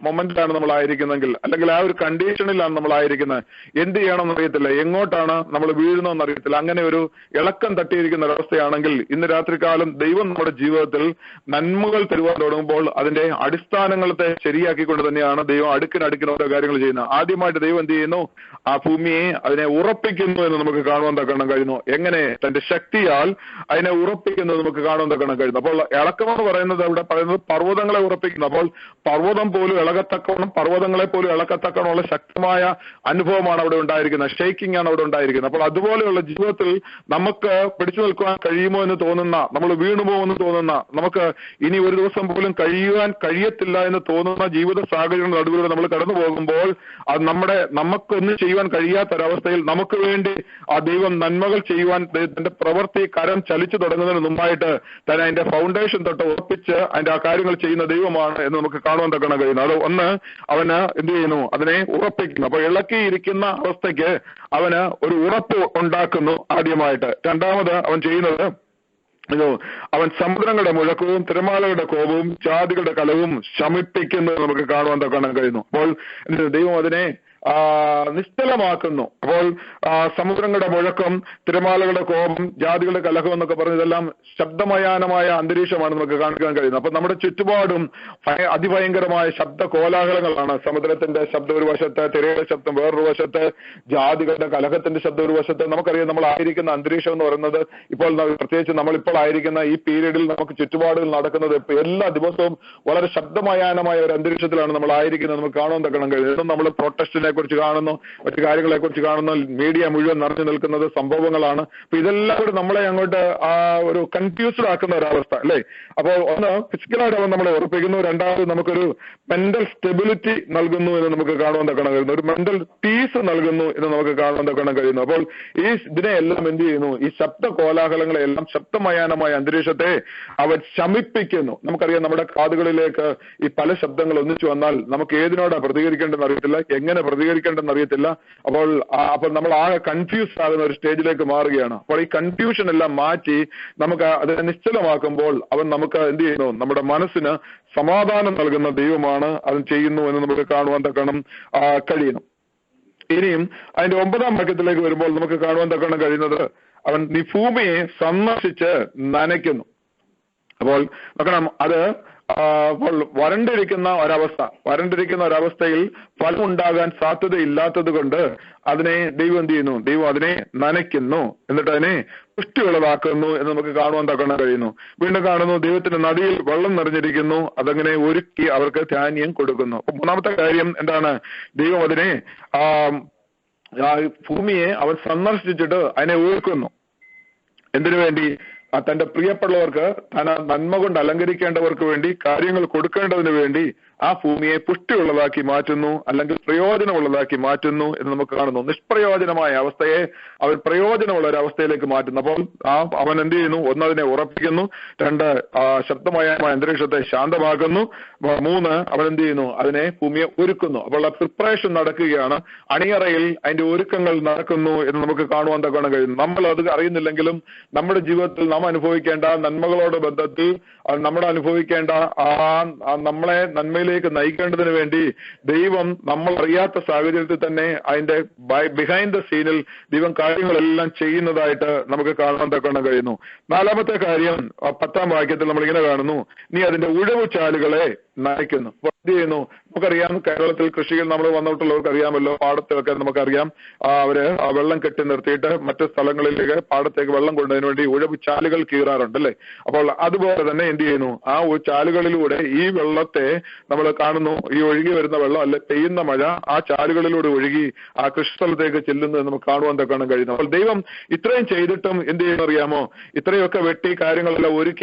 മൊമെന്റിലാണ് നമ്മളായിരിക്കുന്നെങ്കിൽ, അല്ലെങ്കിൽ ആ ഒരു കണ്ടീഷനിലാണ് നമ്മളായിരിക്കുന്നത്, എന്ത് ചെയ്യണം അറിയത്തില്ല, എങ്ങോട്ടാണ് നമ്മൾ വീഴുന്നതെന്ന് അറിയത്തില്ല, അങ്ങനെ ഒരു ഇളക്കം തട്ടിയിരിക്കുന്ന ഒരവസ്ഥയാണെങ്കിൽ, ഇന്ന് രാത്രികാലം ദൈവം നമ്മുടെ ജീവിതത്തിൽ നന്മകൾ തരുവാൻ തുടങ്ങുമ്പോൾ അതിന്റെ അടിസ്ഥാനങ്ങളത്തെ ശരിയാക്കിക്കൊണ്ട് തന്നെയാണ് ദൈവം അടുക്കിനടുക്കിന് ഓരോ കാര്യങ്ങൾ ചെയ്യുന്നത്. ആദ്യമായിട്ട് ദൈവം എന്ത് ചെയ്യുന്നു, ആ ഭൂമിയെ അതിനെ ഉറപ്പിക്കുന്നു എന്ന് നമുക്ക് കാണുവാൻ തക്കണം കഴിയുന്നു. എങ്ങനെ? തന്റെ ശക്തിയാൽ അതിനെ ഉറപ്പിക്കുന്നത് നമുക്ക് കാണുവാൻ തക്കണം കഴിയുന്നു. അപ്പോൾ ഇളക്കമെന്ന് പറയുന്നത് അവിടെ പറയുന്നത് പർവ്വതങ്ങളെ ഉറപ്പിക്കുന്നു. അപ്പോൾ പർവ്വതം പോലും ഇളകത്തക്കവണ്ണം, പർവ്വതങ്ങളെ പോലും ഇളക്കത്തക്കവണ്ണമുള്ള ശക്തമായ അനുഭവമാണ് അവിടെ ഉണ്ടായിരിക്കുന്നത്, ഷെയ്ക്കിംഗ് ആണ് അവിടെ ഉണ്ടായിരിക്കുന്നത്. അപ്പോൾ അതുപോലെയുള്ള ജീവിതത്തിൽ നമുക്ക് പിടിച്ചു നിൽക്കുവാൻ കഴിയുമോ എന്ന് തോന്നുന്ന, നമ്മൾ വീണുമോ എന്ന് തോന്നുന്ന, നമുക്ക് ഇനി ഒരു ദിവസം പോലും കഴിയത്തില്ല എന്ന് തോന്നുന്ന ജീവിത സാഹചര്യങ്ങളുടെ നടുവിലൂടെ നമ്മൾ കടന്നു പോകുമ്പോൾ അത് നമുക്കൊന്നും ചെയ്യുവാൻ കഴിയാത്തൊരവസ്ഥയിൽ നമുക്ക് വേണ്ടി ആ ദൈവം നന്മകൾ ചെയ്യുവാൻ തന്റെ പ്രവൃത്തി കരം ചലിച്ചു തുടങ്ങുന്നതിന് മുമ്പായിട്ട് തന്നെ അതിന്റെ ഫൗണ്ടേഷൻ തൊട്ട് ഉറപ്പിച്ച് അതിന്റെ ആ കാര്യങ്ങൾ ചെയ്യുന്ന ദൈവമാണ് എന്ന് നമുക്ക് കാണുവാൻ തക്കണം കഴിയുന്നു. അത് ഒന്ന്, അവന് എന്ത് ചെയ്യുന്നു, അതിനെ ഉറപ്പിക്കുന്നു. അപ്പൊ ഇളക്കിയിരിക്കുന്ന അവസ്ഥയ്ക്ക് അവന് ഒരു ഉറപ്പ് ഉണ്ടാക്കുന്നു ആദ്യമായിട്ട്. രണ്ടാമത് അവൻ ചെയ്യുന്നത്, അവൻ സമുദ്രങ്ങളുടെ മുഴക്കവും തിരമാലകളുടെ കോപവും ജാതികളുടെ കലവും ശമിപ്പിക്കുന്നത് നമുക്ക് കാണുവാൻ തക്കണം കഴിയുന്നു. അപ്പോൾ ദൈവം അതിനെ നിശ്ചലമാക്കുന്നു. അപ്പോൾ സമുദ്രങ്ങളുടെ മുഴക്കം, തിരമാലകളുടെ കോപം, ജാതികളുടെ കലഹം എന്നൊക്കെ പറഞ്ഞതെല്ലാം ശബ്ദമയാനമായ അന്തരീക്ഷമാണ് നമുക്ക് കാണിക്കാൻ കഴിയുന്നത്. അപ്പൊ നമ്മുടെ ചുറ്റുപാടും അതിഭയങ്കരമായ ശബ്ദ കോലാഹലങ്ങളാണ്. സമുദ്രത്തിന്റെ ശബ്ദം ഒരു വശത്ത്, തിരയുടെ ശബ്ദം വേറൊരു വശത്ത്, ജാതികളുടെ കലഹത്തിന്റെ ശബ്ദം ഒരു വശത്ത്. നമുക്കറിയാം, നമ്മളായിരിക്കുന്ന അന്തരീക്ഷം എന്ന് പറയുന്നത് ഇപ്പോൾ, പ്രത്യേകിച്ച് നമ്മളിപ്പോൾ ആയിരിക്കുന്ന ഈ പീരീഡിൽ നമുക്ക് ചുറ്റുപാടുകൾ നടക്കുന്നത് എല്ലാ ദിവസവും വളരെ ശബ്ദമയാനമായ ഒരു അന്തരീക്ഷത്തിലാണ് നമ്മൾ ആയിരിക്കുന്നത്. നമുക്ക് കാണാൻ തക്കണം കഴിയുന്നത്. നമ്മൾ പ്രൊട്ടസ്റ്റിനെ കുറിച്ച് കാണുന്നു, മറ്റു കാര്യങ്ങളെ കുറിച്ച് കാണുന്നു, മീഡിയ മുഴുവൻ നിറഞ്ഞു നിൽക്കുന്നത് സംഭവങ്ങളാണ്. അപ്പൊ ഇതെല്ലാം കൂടി നമ്മളെ അങ്ങോട്ട് ഒരു കൺഫ്യൂസ്ഡ് ആക്കുന്ന ഒരവസ്ഥ അല്ലേ. അപ്പോൾ ഒന്ന്, ഫിസിക്കലായിട്ട് അവൻ നമ്മളെ ഉറപ്പിക്കുന്നു. രണ്ടാമത് നമുക്കൊരു മെന്റൽ സ്റ്റെബിലിറ്റി നൽകുന്നു എന്ന് നമുക്ക് കാണുവാൻ തക്കണം കഴിയുന്നു. ഒരു മെന്റൽ പീസ് നൽകുന്നു എന്ന് നമുക്ക് കാണുവാൻ തക്കണം കഴിയുന്നു. അപ്പോൾ ഇതിനെയെല്ലാം എന്ത് ചെയ്യുന്നു, ഈ ശബ്ദ കോലാഹലങ്ങളെല്ലാം, ശബ്ദമയാനമായ അന്തരീക്ഷത്തെ അവൻ ശമിപ്പിക്കുന്നു. നമുക്കറിയാം, നമ്മുടെ കാതുകളിലേക്ക് ഈ പല ശബ്ദങ്ങൾ ഒന്നിച്ചു വന്നാൽ നമുക്ക് ഏതിനോടാണ് പ്രതികരിക്കേണ്ടതെന്ന് അറിയത്തില്ല, എങ്ങനെ പ്രതികരിക്കേണ്ടെന്ന് അറിയത്തില്ല. അപ്പോൾ നമ്മൾ ആകെ കൺഫ്യൂസ് ആകുന്ന ഒരു സ്റ്റേജിലേക്ക് മാറുകയാണ്. അപ്പോൾ ഈ കൺഫ്യൂഷൻ എല്ലാം മാറ്റി നമുക്ക് അതിനെ നിശ്ചലമാക്കുമ്പോൾ അവൻ നമുക്ക് എന്ത് ചെയ്യുന്നു, നമ്മുടെ മനസ്സിന് സമാധാനം നൽകുന്ന ദൈവമാണ് അത് ചെയ്യുന്നു എന്ന് നമുക്ക് കാണുവാൻ തക്കണം കഴിയുന്നു. ഇനിയും അതിന്റെ 9-ാം വാക്യത്തിലേക്ക് വരുമ്പോൾ നമുക്ക് കാണുവാൻ തക്കണം കഴിയുന്നത്, അവൻ നീ ഭൂമിയെ സന്ദർശിച്ച് നനയ്ക്കുന്നു. അപ്പോൾ നോക്കണം, അത് അപ്പോൾ വരണ്ടിരിക്കുന്ന ഒരവസ്ഥയിൽ ഫലം ഉണ്ടാകാൻ സാധ്യതയില്ലാത്തത് കൊണ്ട് അതിനെ ദൈവം എന്ത് ചെയ്യുന്നു, ദൈവം അതിനെ നനയ്ക്കുന്നു, എന്നിട്ട് അതിനെ പുഷ്ടിയുള്ളതാക്കുന്നു എന്ന് നമുക്ക് കാണുവാൻ തക്കണം കഴിയുന്നു. വീണ്ടും കാണുന്നു, ദൈവത്തിന്റെ നദിയിൽ വെള്ളം നിറഞ്ഞിരിക്കുന്നു, അതങ്ങനെ ഒരുക്കി അവർക്ക് ധാന്യം കൊടുക്കുന്നു. അപ്പൊ മൂന്നാമത്തെ കാര്യം എന്താണ്, ദൈവം അതിനെ ഭൂമിയെ അവൻ സന്ദർശിച്ചിട്ട് അതിനെ ഒരുക്കുന്നു. എന്തിനു വേണ്ടി? തന്റെ പ്രിയപ്പെട്ടവർക്ക്, നന്മ കൊണ്ട് അലങ്കരിക്കേണ്ടവർക്ക് വേണ്ടി, കാര്യങ്ങൾ കൊടുക്കേണ്ടതിന് വേണ്ടി ആ ഭൂമിയെ പുഷ്ടിയുള്ളതാക്കി മാറ്റുന്നു, അല്ലെങ്കിൽ പ്രയോജനമുള്ളതാക്കി മാറ്റുന്നു എന്ന് നമുക്ക് കാണുന്നു. നിഷ്പ്രയോജനമായ അവസ്ഥയെ അവൻ പ്രയോജനമുള്ള ഒരു അവസ്ഥയിലേക്ക് മാറ്റുന്നു. അപ്പോൾ അവൻ എന്ത് ചെയ്യുന്നു? ഒന്ന്, അതിനെ ഉറപ്പിക്കുന്നു. രണ്ട്, ശബ്ദമായ അന്തരീക്ഷത്തെ ശാന്തമാക്കുന്നു. മൂന്ന്, അവൻ എന്ത് ചെയ്യുന്നു? അതിനെ ഭൂമിയെ ഒരുക്കുന്നു. അപ്പോൾ ആ പ്രിപ്പറേഷൻ നടക്കുകയാണ്, അണിയറയിൽ അതിന്റെ ഒരുക്കങ്ങൾ നടക്കുന്നു എന്ന് നമുക്ക് കാണുവാൻ തക്കണം കഴിയുന്നു. നമ്മൾ അത് അറിയുന്നില്ലെങ്കിലും നമ്മുടെ ജീവിതത്തിൽ നാം അനുഭവിക്കേണ്ട നന്മകളോട് ബന്ധത്തിൽ നമ്മൾ അനുഭവിക്കേണ്ട നമ്മളെ നന്മയിലേക്ക് നയിക്കേണ്ടതിന് വേണ്ടി ദൈവം നമ്മൾ അറിയാത്ത സാഹചര്യത്തിൽ തന്നെ അതിന്റെ ബിഹൈൻഡ് ദ സീനിൽ ദൈവം കാര്യങ്ങളെല്ലാം ചെയ്യുന്നതായിട്ട് നമുക്ക് കാണാൻ തക്കണം കഴിയുന്നു. നാലാമത്തെ കാര്യം 10-ാം വാക്യത്തിൽ നമ്മൾ ഇങ്ങനെ കാണുന്നു, നീ അതിന്റെ ഉഴവുചാലുകളെ നനയ്ക്കുന്നു. എന്ത് ചെയ്യുന്നു? നമുക്കറിയാം, കേരളത്തിൽ കൃഷിയിൽ നമ്മൾ വന്നിട്ടുള്ളവർക്ക് അറിയാമല്ലോ, പാടത്തൊക്കെ നമുക്കറിയാം, അവര് ആ വെള്ളം കെട്ടി നിർത്തിയിട്ട് മറ്റു സ്ഥലങ്ങളിലേക്ക് പാടത്തേക്ക് വെള്ളം കൊണ്ടുവതിനു വേണ്ടി ഉഴവ് ചാലുകൾ കീറാറുണ്ട് അല്ലേ? അപ്പോൾ അതുപോലെ തന്നെ എന്ത് ചെയ്യുന്നു? ആ ചാലുകളിലൂടെ ഈ വെള്ളത്തെ നമ്മൾ കാണുന്നു, ഈ ഒഴുകി വരുന്ന വെള്ളം അല്ലെ പെയ്യുന്ന മഴ ആ ചാലുകളിലൂടെ ഒഴുകി ആ കൃഷിസ്ഥലത്തേക്ക് ചെല്ലുന്നത് നമുക്ക് കാണുവാൻ തക്കാണ് കഴിയുന്നത്. അപ്പോൾ ദൈവം ഇത്രയും ചെയ്തിട്ടും എന്ത് ചെയ്യുന്നു അറിയാമോ? ഇത്രയൊക്കെ വെട്ടി കാര്യങ്ങളെല്ലാം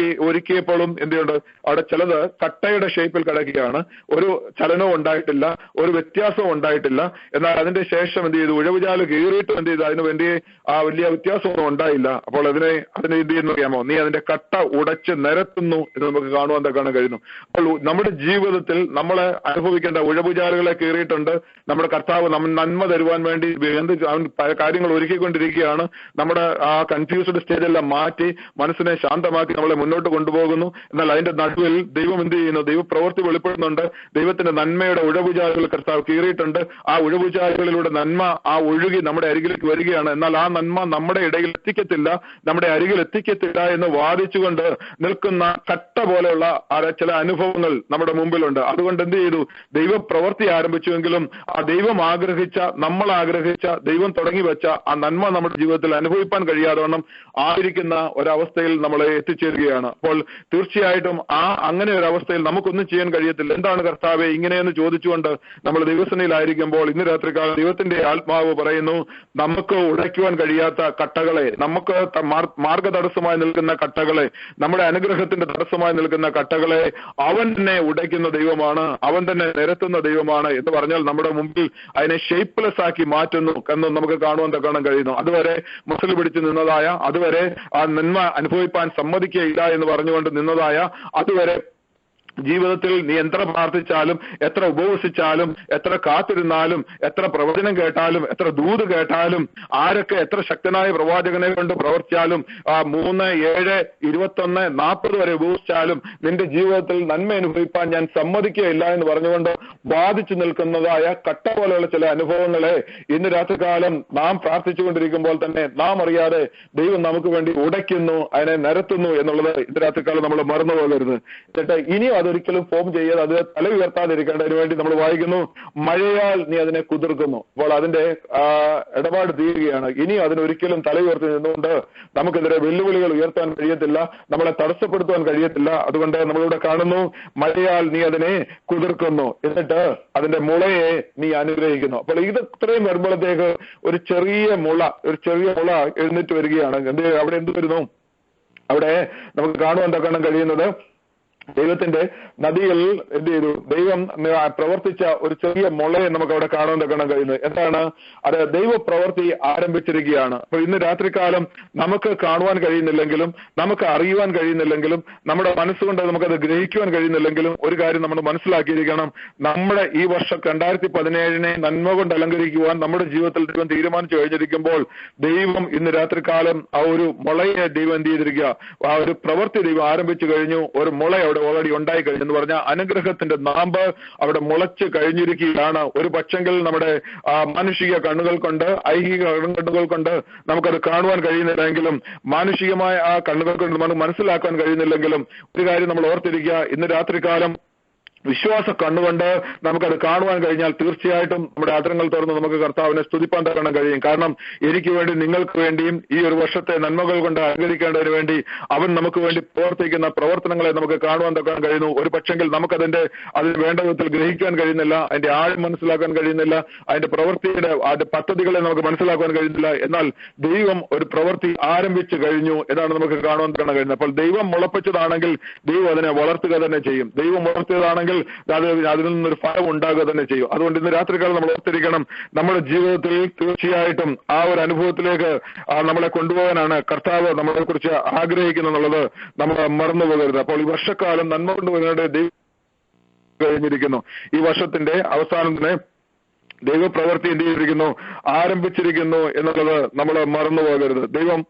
ഒരുക്കിയപ്പോഴും എന്ത് ചെയ്യുന്നുണ്ട്? അവിടെ ചിലത് കട്ടയുടെ ഷേപ്പിൽ കിടക്കുകയാണ്. ഒരു ചലനവും ഉണ്ടായിട്ടില്ല, ഒരു വ്യത്യാസവും ഉണ്ടായിട്ടില്ല. എന്നാൽ അതിന്റെ ശേഷം എന്ത് ചെയ്തു? ഉഴവുചാല് കീറിയിട്ടും എന്ത് ചെയ്തു? അതിന് വേണ്ടി ആ വലിയ വ്യത്യാസമൊന്നും ഉണ്ടായില്ല. അപ്പോൾ അതിനെ എന്ത് ചെയ്യുന്നു അറിയാമോ? നീ അതിന്റെ കട്ട ഉടച്ച് നിരത്തുന്നു എന്ന് നമുക്ക് കാണുവാൻ തക്കാണ് കഴിയുന്നു. അപ്പോൾ നമ്മുടെ ജീവിതത്തിൽ നമ്മളെ അനുഭവിക്കേണ്ട ഉഴവുചാലുകളെ കീറിയിട്ടുണ്ട്. നമ്മുടെ കർത്താവ് നന്മ തരുവാൻ വേണ്ടി കാര്യങ്ങൾ ഒരുക്കിക്കൊണ്ടിരിക്കുകയാണ്. നമ്മുടെ ആ കൺഫ്യൂസ്ഡ് സ്റ്റേജെല്ലാം മാറ്റി മനസ്സിനെ ശാന്തമാക്കി നമ്മളെ മുന്നോട്ട് കൊണ്ടുപോകുന്നു. എന്നാൽ അതിന്റെ നടുവിൽ ദൈവം എന്ത് ചെയ്യുന്നു? ദൈവപ്രവൃത്തി വെളിപ്പെടുന്നുണ്ട്. ദൈവത്തിന്റെ നന്മയുടെ ഉഴവുചാലുകൾ കർത്താവ് കീറിയിട്ടുണ്ട്. ആ ഉഴവുചാലുകളിലൂടെ നന്മ ആ ഒഴുകി നമ്മുടെ അരികിലേക്ക് വരികയാണ്. എന്നാൽ ആ നന്മ നമ്മുടെ ഇടയിൽ എത്തിക്കത്തില്ല, നമ്മുടെ അരികിൽ എത്തിക്കത്തില്ല എന്ന് വാദിച്ചുകൊണ്ട് നിൽക്കുന്ന കട്ട പോലെയുള്ള ചില അനുഭവങ്ങൾ നമ്മുടെ മുമ്പിലുണ്ട്. അതുകൊണ്ട് എന്ത് ചെയ്തു? ദൈവപ്രവൃത്തി ആരംഭിച്ചുവെങ്കിലും ആ ദൈവം ആഗ്രഹിച്ച, നമ്മൾ ആഗ്രഹിച്ച, ദൈവം തുടങ്ങി വെച്ച ആ നന്മ നമ്മുടെ ജീവിതത്തിൽ അനുഭവിപ്പാൻ കഴിയാതെ വണ്ണം ആയിരിക്കുന്ന ഒരവസ്ഥയിൽ നമ്മളെ എത്തിച്ചേരുകയാണ്. അപ്പോൾ തീർച്ചയായിട്ടും അങ്ങനെ ഒരു അവസ്ഥയിൽ നമുക്കൊന്നും ചെയ്യാൻ കഴിയത്തില്ല. എന്താണ് കർത്താവെ ഇങ്ങനെയെന്ന് ചോദിച്ചുകൊണ്ട് നമ്മൾ ദൈവസന്നിധിയിലായിരിക്കുമ്പോൾ ഇന്ന് രാത്രികാലം ദൈവത്തിന്റെ ആത്മാവ് പറയുന്നു, നമുക്ക് ഉടയ്ക്കുവാൻ കഴിയാത്ത കട്ടകളെ, നമുക്ക് മാർഗതടസ്സമായി നിൽക്കുന്ന കട്ടകളെ, നമ്മുടെ അനുഗ്രഹത്തിന്റെ തടസ്സമായി നിൽക്കുന്ന കട്ടകളെ അവൻ തന്നെ ഉടയ്ക്കുന്ന ദൈവമാണ്, അവൻ തന്നെ നിരത്തുന്ന ദൈവമാണ് എന്ന് പറഞ്ഞാൽ നമ്മുടെ മുമ്പിൽ അതിനെ ഷേപ്പ്ലെസ് ആക്കി മാറ്റുന്നു എന്ന് നമുക്ക് കാണുവാൻ തക്കണം കഴിയുന്നു. അതുവരെ മുസൽ പിടിച്ച് നിന്നതായ, അതുവരെ ആ നന്മ അനുഭവിപ്പാൻ സമ്മതിക്കുകയില്ല എന്ന് പറഞ്ഞുകൊണ്ട് നിന്നതായ, അതുവരെ ജീവിതത്തിൽ നീ എത്ര പ്രാർത്ഥിച്ചാലും, എത്ര ഉപവസിച്ചാലും, എത്ര കാത്തിരുന്നാലും, എത്ര പ്രവചനം കേട്ടാലും, എത്ര ദൂത് കേട്ടാലും, ആരൊക്കെ എത്ര ശക്തനായ പ്രവാചകനെ കൊണ്ട് പ്രവർത്തിച്ചാലും, 3, 7, 21, 40 വരെ ഉപവസിച്ചാലും നിന്റെ ജീവിതത്തിൽ നന്മ അനുഭവിപ്പാൻ ഞാൻ സമ്മതിക്കുകയില്ല എന്ന് പറഞ്ഞുകൊണ്ട് ബാധിച്ചു നിൽക്കുന്നതായ കട്ട പോലെയുള്ള ചില അനുഭവങ്ങളെ ഇന്ന് രാത്രികാലം നാം പ്രാർത്ഥിച്ചുകൊണ്ടിരിക്കുമ്പോൾ തന്നെ നാം അറിയാതെ ദൈവം നമുക്ക് വേണ്ടി ഉടയ്ക്കുന്നു, അതിനെ നിരത്തുന്നു എന്നുള്ളത് ഇന്ന് രാത്രികാലം നമ്മൾ മറന്നു പോകരുത്. എന്നിട്ട് ഇനിയും അതൊരിക്കലും ഫോം ചെയ്യാതെ, അത് തല ഉയർത്താതിരിക്കേണ്ടതിന് വേണ്ടി നമ്മൾ വായിക്കുന്നു, മഴയാൽ നീ അതിനെ കുതിർക്കുന്നു. അപ്പോൾ അതിന്റെ ഇടപാട് തീരുകയാണ്. ഇനി അതിനൊരിക്കലും തല ഉയർത്തി നിന്നുകൊണ്ട് നമുക്കെതിരെ വെല്ലുവിളികൾ ഉയർത്താൻ കഴിയത്തില്ല, നമ്മളെ തടസ്സപ്പെടുത്താൻ കഴിയത്തില്ല. അതുകൊണ്ട് നമ്മളിവിടെ കാണുന്നു, മഴയാൽ നീ അതിനെ കുതിർക്കുന്നു, എന്നിട്ട് അതിന്റെ മുളയെ നീ അനുഗ്രഹിക്കുന്നു. അപ്പോൾ ഇത് ഇത്രയും വരുമ്പോഴത്തേക്ക് ഒരു ചെറിയ മുള എഴുന്നേറ്റ് വരികയാണ്. അവിടെ എന്ത് വരുന്നു? അവിടെ നമുക്ക് കാണുവാൻ തക്കണം കഴിയുന്നത്, ദൈവത്തിന്റെ നദിയിൽ എന്ത് ചെയ്തു? ദൈവം പ്രവർത്തിച്ച ഒരു ചെറിയ മുളയെ നമുക്ക് അവിടെ കാണാൻ തക്കണം കഴിയുന്നത്. എന്താണ് അത്? ദൈവ പ്രവൃത്തി ആരംഭിച്ചിരിക്കുകയാണ്. അപ്പൊ ഇന്ന് രാത്രികാലം നമുക്ക് കാണുവാൻ കഴിയുന്നില്ലെങ്കിലും, നമുക്ക് അറിയുവാൻ കഴിയുന്നില്ലെങ്കിലും, നമ്മുടെ മനസ്സുകൊണ്ട് നമുക്കത് ഗ്രഹിക്കുവാൻ കഴിയുന്നില്ലെങ്കിലും ഒരു കാര്യം നമ്മൾ മനസ്സിലാക്കിയിരിക്കണം, നമ്മുടെ ഈ വർഷം 2017 നന്മ കൊണ്ട് അലങ്കരിക്കുവാൻ നമ്മുടെ ജീവിതത്തിൽ ദൈവം തീരുമാനിച്ചു കഴിഞ്ഞിരിക്കുമ്പോൾ ദൈവം ഇന്ന് രാത്രികാലം ആ ഒരു മുളയെ ദൈവം എന്ത് ചെയ്തിരിക്കുക? ആ ഒരു പ്രവൃത്തി ദൈവം ആരംഭിച്ചു കഴിഞ്ഞു. ഒരു മുള അവിടെ ഓൾറെഡി ഉണ്ടായി കഴിഞ്ഞു എന്ന് പറഞ്ഞാൽ അനുഗ്രഹത്തിന്റെ നാമ്പ് അവിടെ മുളച്ച് കഴിഞ്ഞിരിക്കുകയാണ്. ഒരു പക്ഷെങ്കിൽ നമ്മുടെ മാനുഷിക കണ്ണുകൾ കൊണ്ട്, ഐഹിക കണ്ണുകൾ കൊണ്ട് നമുക്കത് കാണുവാൻ കഴിയുന്നില്ലെങ്കിലും, മാനുഷികമായ ആ കണ്ണുകൾ കൊണ്ട് നമുക്ക് മനസ്സിലാക്കാൻ കഴിയുന്നില്ലെങ്കിലും ഒരു കാര്യം നമ്മൾ ഓർത്തിരിക്കുക, ഇന്ന് രാത്രികാലം വിശ്വാസ കണ്ണുകൊണ്ട് നമുക്കത് കാണുവാൻ കഴിഞ്ഞാൽ തീർച്ചയായിട്ടും നമ്മുടെ ആദരങ്ങൾ തുറന്ന് നമുക്ക് കർത്താവിനെ സ്തുതിപ്പാൻ തരണം കഴിയും. കാരണം എനിക്ക് വേണ്ടി, നിങ്ങൾക്ക് വേണ്ടിയും ഈ ഒരു വർഷത്തെ നന്മകൾ കൊണ്ട് അനുകരിക്കേണ്ടതിന് വേണ്ടി അവൻ നമുക്ക് വേണ്ടി പ്രവർത്തിക്കുന്ന പ്രവർത്തനങ്ങളെ നമുക്ക് കാണുവാൻ തക്കാൻ കഴിയുന്നു. ഒരു പക്ഷെങ്കിൽ അതിന് വേണ്ട വിധത്തിൽ ഗ്രഹിക്കാൻ കഴിയുന്നില്ല, അതിന്റെ ആഴം മനസ്സിലാക്കാൻ കഴിയുന്നില്ല, അതിന്റെ പ്രവൃത്തിയുടെ പദ്ധതികളെ നമുക്ക് മനസ്സിലാക്കാൻ കഴിയുന്നില്ല. എന്നാൽ ദൈവം ഒരു പ്രവൃത്തി ആരംഭിച്ചു കഴിഞ്ഞു എന്നാണ് നമുക്ക് കാണുവാൻ തരണം കഴിയുന്നത്. അപ്പോൾ ദൈവം മുളപ്പിച്ചതാണെങ്കിൽ ദൈവം അതിനെ വളർത്തുക തന്നെ ചെയ്യും. ദൈവം വളർത്തിയതാണെങ്കിൽ അതിൽ നിന്നൊരു ഫലം ഉണ്ടാകുക തന്നെ ചെയ്യും. അതുകൊണ്ട് ഇന്ന് രാത്രികാലം നമ്മൾ ഓർത്തിരിക്കണം, നമ്മുടെ ജീവിതത്തിൽ തീർച്ചയായിട്ടും ആ ഒരു അനുഭവത്തിലേക്ക് നമ്മളെ കൊണ്ടുപോകാനാണ് കർത്താവ് നമ്മളെ കുറിച്ച് ആഗ്രഹിക്കുന്നുള്ളത് നമ്മൾ മറന്നു പോകരുത്. അപ്പോൾ ഈ വർഷക്കാലം നന്മ കൊണ്ടുപോകാനായിട്ട് ദൈവം കഴിഞ്ഞിരിക്കുന്നു. ഈ വർഷത്തിന്റെ അവസാനത്തിന് ദൈവപ്രവൃത്തി എന്ത് ചെയ്തിരിക്കുന്നു? ആരംഭിച്ചിരിക്കുന്നു എന്നുള്ളത് നമ്മൾ മറന്നു പോകരുത്. ദൈവം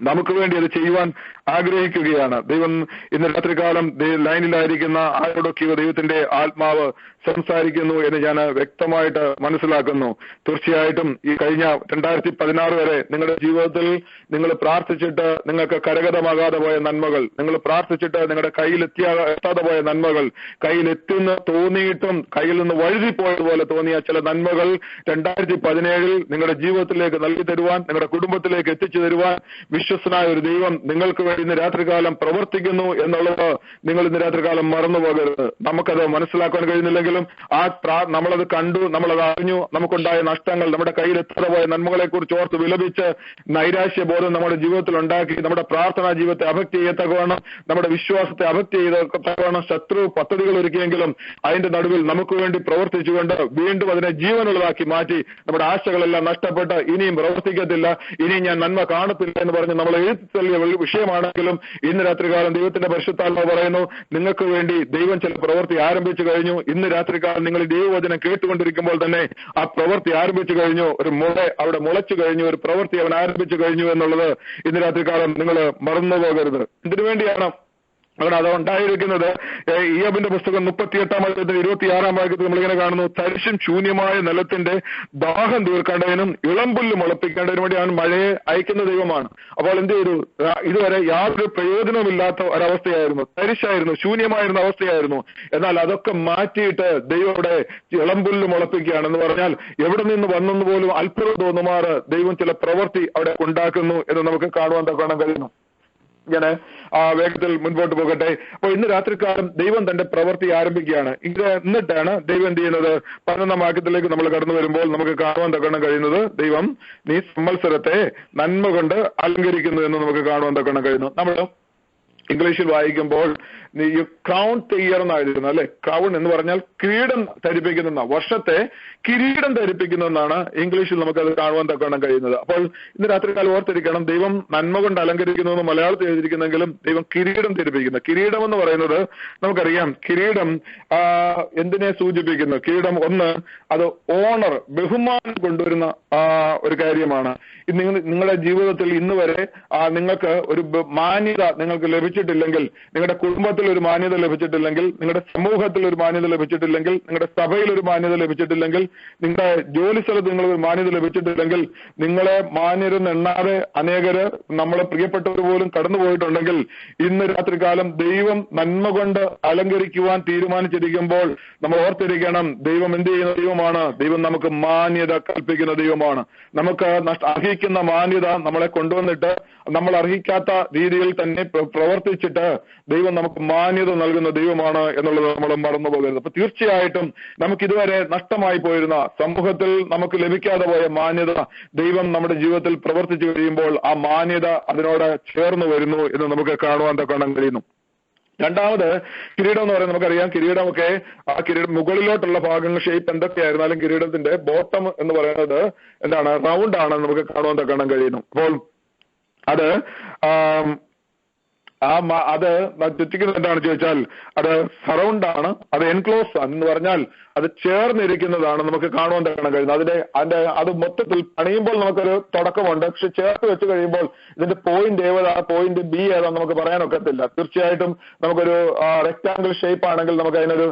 നമുക്ക് വേണ്ടി അത് ചെയ്യുവാൻ ആഗ്രഹിക്കുകയാണ്. ദൈവം ഇന്ന് രാത്രികാലം ലൈനിലായിരിക്കുന്ന ആരോടൊക്കെയോ ദൈവത്തിന്റെ ആത്മാവ് സംസാരിക്കുന്നു എന്ന് ഞാൻ വ്യക്തമായിട്ട് മനസ്സിലാക്കുന്നു. തീർച്ചയായിട്ടും ഈ കഴിഞ്ഞ 2016 വരെ നിങ്ങളുടെ ജീവിതത്തിൽ നിങ്ങൾ പ്രാർത്ഥിച്ചിട്ട് നിങ്ങൾക്ക് കരഗതമാകാതെ പോയ നന്മകൾ, നിങ്ങൾ പ്രാർത്ഥിച്ചിട്ട് നിങ്ങളുടെ എത്താതെ പോയ നന്മകൾ, കയ്യിലെത്തുന്ന തോന്നിയിട്ടും കയ്യിൽ നിന്ന് വഴുതിപ്പോയതുപോലെ തോന്നിയ ചില നന്മകൾ 2017 നിങ്ങളുടെ ജീവിതത്തിലേക്ക് നൽകി തരുവാൻ, നിങ്ങളുടെ കുടുംബത്തിലേക്ക് എത്തിച്ചു തരുവാൻ വിശ്വസനായ ഒരു ദൈവം നിങ്ങൾക്ക് വേണ്ടി ഇന്ന് രാത്രികാലം പ്രവർത്തിക്കുന്നു എന്നുള്ളത് നിങ്ങൾ ഇന്ന് രാത്രികാലം മറന്നുപോകരുത്. നമുക്കത് മനസ്സിലാക്കാൻ കഴിയുന്നില്ലെങ്കിലും നമ്മളത് കണ്ടു, നമ്മളത് അറിഞ്ഞു, നമുക്കുണ്ടായ നഷ്ടങ്ങൾ, നമ്മുടെ കയ്യിലെത്താതെ പോയ നന്മകളെ കുറിച്ച് ഓർത്ത് വിലപിച്ച് നൈരാശ്യബോധം നമ്മുടെ ജീവിതത്തിൽ ഉണ്ടാക്കി നമ്മുടെ പ്രാർത്ഥനാ ജീവിതത്തെ അഫക്ട് ചെയ്യത്തക്കവണ്ണം, നമ്മുടെ വിശ്വാസത്തെ അഫക്ട് ചെയ്തത്തക്കവണ്ണം ശത്രു പദ്ധതികൾ ഒരുക്കിയെങ്കിലും അതിന്റെ നടുവിൽ നമുക്ക് വേണ്ടി പ്രവർത്തിച്ചുകൊണ്ട് വീണ്ടും അതിനെ ജീവനുള്ളതാക്കി മാറ്റി നമ്മുടെ ആശകളെല്ലാം നഷ്ടപ്പെട്ട് ഇനിയും പ്രവർത്തിക്കത്തില്ല, ഇനിയും ഞാൻ നന്മ കാണത്തില്ല എന്ന് പറഞ്ഞ് നമ്മൾ എഴുത്തല്ലിയ വിഷയമാണെങ്കിലും ഇന്ന് രാത്രികാലം ദൈവത്തിന്റെ പരിശുദ്ധാത്മാവ് പറയുന്നു, നിങ്ങൾക്ക് വേണ്ടി ദൈവം ചില പ്രവൃത്തി ആരംഭിച്ചു കഴിഞ്ഞു. ഇന്ന് രാത്രികാലം നിങ്ങൾ ദൈവവചനം കേട്ടുകൊണ്ടിരിക്കുമ്പോൾ തന്നെ ആ പ്രവൃത്തി ആരംഭിച്ചു കഴിഞ്ഞു. ഒരു അവിടെ മുളച്ചു കഴിഞ്ഞു, ഒരു പ്രവൃത്തി അവൻ ആരംഭിച്ചു കഴിഞ്ഞു എന്നുള്ളത് ഇന്ന് രാത്രികാലം നിങ്ങൾ മറന്നുപോകരുത്. ഇതിനു വേണ്ടിയാണ് അവിടെ അത് ഉണ്ടായിരിക്കുന്നത്. ഇയ്യോബിന്റെ പുസ്തകം 38-ാം അധ്യായത്തിൽ 26-ാം വാക്യത്തിൽ നമ്മളിങ്ങനെ കാണുന്നു, തരിശും ശൂന്യമായ നിലത്തിന്റെ ദാഹം തീർക്കേണ്ടതിനും ഇളമ്പുല്ല് മുളപ്പിക്കേണ്ടതിനും വേണ്ടി അവൻ മഴയെ അയക്കുന്ന ദൈവമാണ്. അപ്പോൾ എന്ത് ചെയ്തു? ഇതുവരെ യാതൊരു പ്രയോജനവുമില്ലാത്ത ഒരവസ്ഥയായിരുന്നു, തരിശായിരുന്നു, ശൂന്യമായിരുന്ന അവസ്ഥയായിരുന്നു. എന്നാൽ അതൊക്കെ മാറ്റിയിട്ട് ദൈവം ഇവിടെ ഇളമ്പുല്ല് മുളപ്പിക്കുകയാണ്. എന്ന് പറഞ്ഞാൽ എവിടെ നിന്ന് വന്നെന്ന് പോലും അത്ഭുതം തോന്നുമാറ് ദൈവം ചില പ്രവൃത്തി അവിടെ ഉണ്ടാക്കുന്നു എന്ന് നമുക്ക് കാണുവാൻ തക്കണം കഴിയുന്നു. ഇങ്ങനെ വേഗത്തിൽ മുൻപോട്ട് പോകട്ടെ. അപ്പൊ ഇന്ന് രാത്രികാലം ദൈവം തന്റെ പ്രവൃത്തി ആരംഭിക്കുകയാണ്. എന്നിട്ടാണ് ദൈവം എന്ത് ചെയ്യുന്നത്? 11-ാം വാക്യത്തിലേക്ക് നമ്മൾ കടന്നു വരുമ്പോൾ നമുക്ക് കാണുവാൻ തക്കണം കഴിയുന്നത്, ദൈവം നീ സംവത്സരത്തെ നന്മ കൊണ്ട് അലങ്കരിക്കുന്നു എന്ന് നമുക്ക് കാണുവാൻ തക്കണം കഴിയുന്നു. നമ്മൾ ഇംഗ്ലീഷിൽ വായിക്കുമ്പോൾ യു ക്രൗൺ ദ ഇയർ എന്നായിരുന്നു അല്ലെ. ക്രൗൺ എന്ന് പറഞ്ഞാൽ കിരീടം ധരിപ്പിക്കുന്ന, വർഷത്തെ കിരീടം ധരിപ്പിക്കുന്നതെന്നാണ് ഇംഗ്ലീഷിൽ നമുക്കത് കാണുവാൻ തക്കണം കഴിയുന്നത്. അപ്പോൾ ഇന്ന് രാത്രികാലം ഓർത്തിരിക്കണം, ദൈവം നന്മ കൊണ്ട് അലങ്കരിക്കുന്നു എന്ന് മലയാളത്തിൽ എഴുതിയിരിക്കുന്നെങ്കിലും ദൈവം കിരീടം ധരിപ്പിക്കുന്നു. കിരീടം എന്ന് പറയുന്നത് നമുക്കറിയാം, കിരീടം എന്തിനെ സൂചിപ്പിക്കുന്നു? കിരീടം ഒന്ന്, അത് ഓണർ, ബഹുമാനം കൊണ്ടുവരുന്ന ഒരു കാര്യമാണ്. നിങ്ങളുടെ ജീവിതത്തിൽ ഇന്ന് വരെ നിങ്ങൾക്ക് ഒരു മാന്യത നിങ്ങൾക്ക് ലഭിച്ചിട്ടില്ലെങ്കിൽ, നിങ്ങളുടെ കുടുംബത്തിൽ ഒരു മാന്യത ലഭിച്ചിട്ടില്ലെങ്കിൽ, നിങ്ങളുടെ സമൂഹത്തിൽ ഒരു മാന്യത ലഭിച്ചിട്ടില്ലെങ്കിൽ, നിങ്ങളുടെ സഭയിൽ ഒരു മാന്യത ലഭിച്ചിട്ടില്ലെങ്കിൽ, നിങ്ങളുടെ ജോലി സ്ഥലത്ത് നിങ്ങൾ ഒരു മാന്യത ലഭിച്ചിട്ടില്ലെങ്കിൽ, നിങ്ങളെ മാന്യരെന്ന് എണ്ണാതെ അനേകര് നമ്മളെ പ്രിയപ്പെട്ടവർ പോലും കടന്നുപോയിട്ടുണ്ടെങ്കിൽ, ഇന്ന് രാത്രികാലം ദൈവം നന്മ കൊണ്ട് അലങ്കരിക്കുവാൻ തീരുമാനിച്ചിരിക്കുമ്പോൾ നമ്മൾ ഓർത്തിരിക്കണം, ദൈവം എന്ത് ചെയ്യുന്ന ദൈവമാണ്? ദൈവം നമുക്ക് മാന്യത കൽപ്പിക്കുന്ന ദൈവമാണ്. നമുക്ക് അർഹിക്കുന്ന മാന്യത നമ്മളെ കൊണ്ടുവന്നിട്ട് നമ്മൾ അർഹിക്കാത്ത രീതിയിൽ തന്നെ പ്രവർത്തിച്ചിട്ട് ദൈവം നമുക്ക് മാന്യത നൽകുന്ന ദൈവമാണ് എന്നുള്ളത് നമ്മൾ മറന്നുപോകരുത്. അപ്പൊ തീർച്ചയായിട്ടും നമുക്ക് ഇതുവരെ നഷ്ടമായി പോയിരുന്ന, സമൂഹത്തിൽ നമുക്ക് ലഭിക്കാതെ പോയ മാന്യത ദൈവം നമ്മുടെ ജീവിതത്തിൽ പ്രവർത്തിച്ചു കഴിയുമ്പോൾ ആ മാന്യത അതിനോട് ചേർന്ന് വരുന്നു എന്ന് നമുക്ക് കാണുവാൻ തക്കണം കഴിയുന്നു. രണ്ടാമത്, കിരീടം എന്ന് പറയുന്നത് നമുക്കറിയാം, കിരീടമൊക്കെ ആ കിരീടം മുകളിലോട്ടുള്ള ഭാഗങ്ങൾ ഷേപ്പ് എന്തൊക്കെയായിരുന്നാലും കിരീടത്തിന്റെ ബോട്ടം എന്ന് പറയുന്നത് എന്താണ്? റൗണ്ട് ആണെന്ന് നമുക്ക് കാണുവാൻ തക്കണം കഴിയുന്നു. അപ്പോൾ അത് ചുറ്റിക്കുന്നത് എന്താണെന്ന് ചോദിച്ചാൽ അത് സറൗണ്ട് ആണ്, അത് എൻക്ലോസ് ആണ് എന്ന് പറഞ്ഞാൽ അത് ചേർന്നിരിക്കുന്നതാണ് നമുക്ക് കാണുവാൻ തരണം കഴിയുന്നത്. അത് മൊത്തത്തിൽ പണിയുമ്പോൾ നമുക്കൊരു തുടക്കമുണ്ട്, പക്ഷെ ചേർത്ത് വെച്ച് കഴിയുമ്പോൾ ഇതിന്റെ പോയിന്റ് ഏതാ, പോയിന്റ് ബി ഏതാ നമുക്ക് പറയാനൊക്കത്തില്ല. തീർച്ചയായിട്ടും നമുക്കൊരു റെക്ടാംഗിൾ ഷേപ്പ് ആണെങ്കിൽ നമുക്ക് അതിനൊരു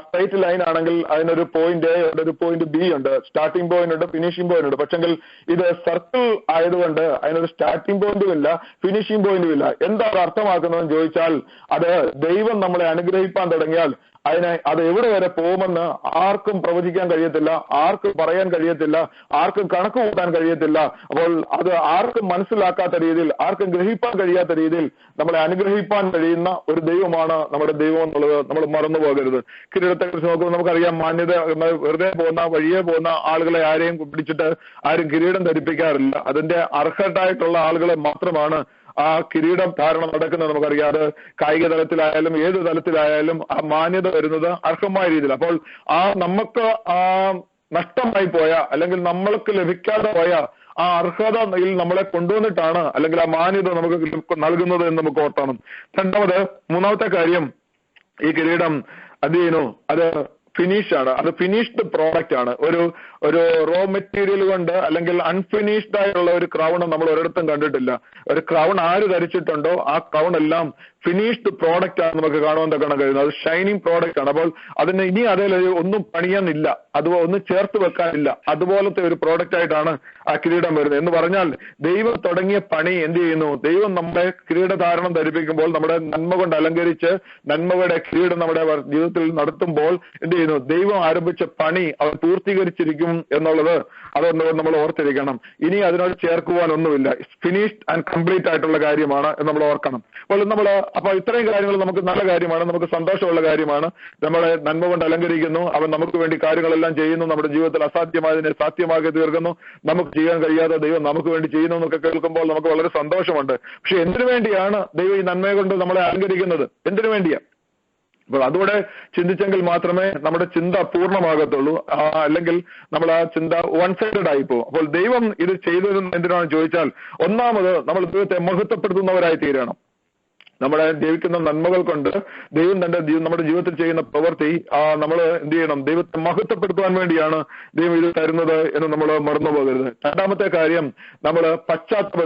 സ്ട്രൈറ്റ് ലൈൻ ആണെങ്കിൽ അതിനൊരു പോയിന്റ് എ ഉണ്ട്, ഒരു പോയിന്റ് ബി ഉണ്ട്, സ്റ്റാർട്ടിംഗ് പോയിന്റ് ഉണ്ട്, ഫിനിഷിംഗ് പോയിന്റ് ഉണ്ട്. പക്ഷെങ്കിൽ ഇത് സർക്കിൾ ആയതുകൊണ്ട് അതിനൊരു സ്റ്റാർട്ടിംഗ് പോയിന്റും ഇല്ല, ഫിനിഷിംഗ് പോയിന്റും ഇല്ല. എന്താണ് അർത്ഥമാക്കുന്നതെന്ന് ചോദിച്ചാൽ, അത് ദൈവം നമ്മളെ അനുഗ്രഹിക്കാൻ തുടങ്ങിയാൽ അത് എവിടെ വരെ പോകുമെന്ന് ആർക്കും പ്രവചിക്കാൻ കഴിയത്തില്ല, ആർക്കും പറയാൻ കഴിയത്തില്ല, ആർക്കും കണക്ക് കൂട്ടാൻ കഴിയത്തില്ല. അപ്പോൾ അത് ആർക്കും മനസ്സിലാക്കാത്ത രീതിയിൽ, ആർക്കും ഗ്രഹിക്കാൻ കഴിയാത്ത രീതിയിൽ നമ്മളെ അനുഗ്രഹിക്കാൻ കഴിയുന്ന ഒരു ദൈവമാണ് നമ്മുടെ ദൈവം എന്നുള്ളത് നമ്മൾ മറന്നു പോകരുത്. കിരീടത്തെ കുറിച്ച് നോക്കുമ്പോൾ നമുക്കറിയാം, മാന്യത വെറുതെ വഴിയെ പോകുന്ന ആളുകളെ ആരെയും പിടിച്ചിട്ട് ആരും കിരീടം ധരിപ്പിക്കാറില്ല. അതിന്റെ അർഹരായിട്ടുള്ള ആളുകളെ മാത്രമാണ് ആ കിരീടം ധാരണം നടക്കുന്നത്. നമുക്കറിയാതെ കായിക തലത്തിലായാലും ഏത് തലത്തിലായാലും ആ മാന്യത വരുന്നത് അർഹമായ രീതിയിൽ. അപ്പോൾ നമുക്ക് നഷ്ടമായി പോയ അല്ലെങ്കിൽ നമ്മൾക്ക് ലഭിക്കാതെ പോയ ആ അർഹതയിൽ നമ്മളെ കൊണ്ടുവന്നിട്ടാണ് അല്ലെങ്കിൽ ആ മാന്യത നമുക്ക് നൽകുന്നത് എന്ന് നമുക്ക് ഓർക്കണം. മൂന്നാമത്തെ കാര്യം, ഈ കിരീടം അത് ഫിനിഷ് ആണ്, അത് ഫിനിഷ്ഡ് പ്രോഡക്റ്റ് ആണ്. ഒരു റോ മെറ്റീരിയൽ കൊണ്ട് അല്ലെങ്കിൽ അൺഫിനിഷ്ഡ് ആയിട്ടുള്ള ഒരു ക്രൗൺ നമ്മൾ ഒരിടത്തും കണ്ടിട്ടില്ല. ഒരു ക്രൗൺ ആര് ധരിച്ചിട്ടുണ്ടോ ആ ക്രൗൺ എല്ലാം ഫിനിഷ്ഡ് പ്രോഡക്റ്റ് ആണ് നമുക്ക് കാണുവാൻ തക്കണം കഴിയുന്നത്. അത് ഷൈനിങ് പ്രോഡക്റ്റ് ആണ്. അപ്പോൾ അതിന് ഇനി അതിൽ ഒന്നും പണിയാനില്ല, അതുപോലെ ഒന്നും ചേർത്ത് വെക്കാനില്ല. അതുപോലത്തെ ഒരു പ്രോഡക്റ്റ് ആയിട്ടാണ് ആ കിരീടം വരുന്നത്. എന്ന് പറഞ്ഞാൽ ദൈവം തുടങ്ങിയ പണി എന്ത് ചെയ്യുന്നു? ദൈവം നമ്മളെ കിരീടധാരണം ധരിപ്പിക്കുമ്പോൾ, നമ്മുടെ നന്മ കൊണ്ട് അലങ്കരിച്ച് നന്മയുടെ കിരീടം നമ്മുടെ ജീവിതത്തിൽ നടത്തുമ്പോൾ എന്ത് ചെയ്യുന്നു? ദൈവം ആരംഭിച്ച പണി അവർ പൂർത്തീകരിച്ചിരിക്കും എന്നുള്ളത് അതൊന്ന് നമ്മൾ ഓർത്തിരിക്കണം. ഇനി അതിനോട് ചേർക്കുവാനൊന്നുമില്ല. ഫിനിഷ്ഡ് ആൻഡ് കംപ്ലീറ്റ് ആയിട്ടുള്ള കാര്യമാണ് എന്ന് നമ്മൾ ഓർക്കണം. അപ്പോൾ ഇത്രയും കാര്യങ്ങൾ നമുക്ക് നല്ല കാര്യമാണ്, നമുക്ക് സന്തോഷമുള്ള കാര്യമാണ്. നമ്മളെ നന്മ കൊണ്ട് അലങ്കരിക്കുന്നു, അവൻ നമുക്ക് വേണ്ടി കാര്യങ്ങളെല്ലാം ചെയ്യുന്നു, നമ്മുടെ ജീവിതത്തിൽ അസാധ്യമായതിനെ സാധ്യമാക്കി തീർക്കുന്നു, നമുക്ക് ചെയ്യാൻ കഴിയാതെ ദൈവം നമുക്ക് വേണ്ടി ചെയ്യുന്നു എന്നൊക്കെ കേൾക്കുമ്പോൾ നമുക്ക് വളരെ സന്തോഷമുണ്ട്. പക്ഷെ എന്തിനു വേണ്ടിയാണ് ദൈവം ഈ നന്മയെ കൊണ്ട് നമ്മളെ അലങ്കരിക്കുന്നത്? എന്തിനു വേണ്ടിയാ? അപ്പോൾ അതുകൂടെ ചിന്തിച്ചെങ്കിൽ മാത്രമേ നമ്മുടെ ചിന്ത പൂർണ്ണമാകത്തുള്ളൂ. അല്ലെങ്കിൽ നമ്മൾ ആ ചിന്ത വൺ സൈഡഡ് ആയിപ്പോ. അപ്പോൾ ദൈവം ഇത് ചെയ്തത് എന്തിനാണെന്ന് ചോദിച്ചാൽ, ഒന്നാമത് നമ്മൾ ദൈവത്തെ മഹത്വപ്പെടുത്തുന്നവരായി തീരണം. നമ്മളെ ജീവിക്കുന്ന നന്മകൾ കൊണ്ട് ദൈവം നമ്മുടെ ജീവിതത്തിൽ ചെയ്യുന്ന പ്രവൃത്തി നമ്മൾ എന്ത് ചെയ്യണം? ദൈവത്തെ മഹത്വപ്പെടുത്തുവാൻ വേണ്ടിയാണ് ദൈവം ഇത് തരുന്നത് എന്ന് നമ്മൾ മറന്നു പോകരുത്. രണ്ടാമത്തെ കാര്യം, നമ്മൾ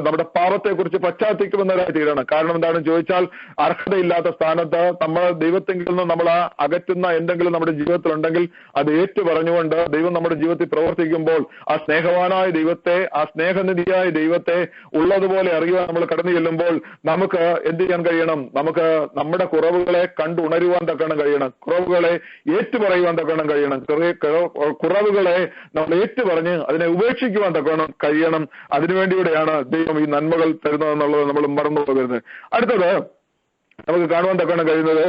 നമ്മുടെ പാപത്തെക്കുറിച്ച് പശ്ചാത്തപിക്കുന്നവരായി തീരണം. കാരണം എന്താണെന്ന് ചോദിച്ചാൽ, അർഹതയില്ലാത്ത സ്ഥാനത്ത് നമ്മൾ ദൈവത്തെങ്കിൽ നിന്ന് നമ്മൾ അകറ്റുന്ന എന്തെങ്കിലും നമ്മുടെ ജീവിതത്തിൽ ഉണ്ടെങ്കിൽ അത് ഏറ്റു പറഞ്ഞുകൊണ്ട് ദൈവം നമ്മുടെ ജീവിതത്തിൽ പ്രവർത്തിക്കുമ്പോൾ ആ സ്നേഹവാനായ ദൈവത്തെ, ആ സ്നേഹനിധിയായ ദൈവത്തെ ഉള്ളതുപോലെ അറിയുവാൻ നമ്മൾ കടന്നു ചെല്ലുമ്പോൾ നമുക്ക് എന്ത് ചെയ്യാൻ കഴിയും? നമുക്ക് നമ്മുടെ കുറവുകളെ കണ്ടുണരുവാൻ തക്കണം കഴിയണം, കുറവുകളെ ഏറ്റുപറയുവാൻ തക്കണം കഴിയണം, കുറവുകളെ നമ്മൾ ഏറ്റുപറഞ്ഞ് അതിനെ ഉപേക്ഷിക്കുവാൻ തക്കണം കഴിയണം. അതിനുവേണ്ടിയൂടെയാണ് ദൈവം ഈ നന്മകൾ തരുന്നതെന്നുള്ളത് നമ്മൾ മറന്നു പോകരുത്. അടുത്തത് നമുക്ക് കാണുവാൻ തക്കണം കഴിയുന്നത്,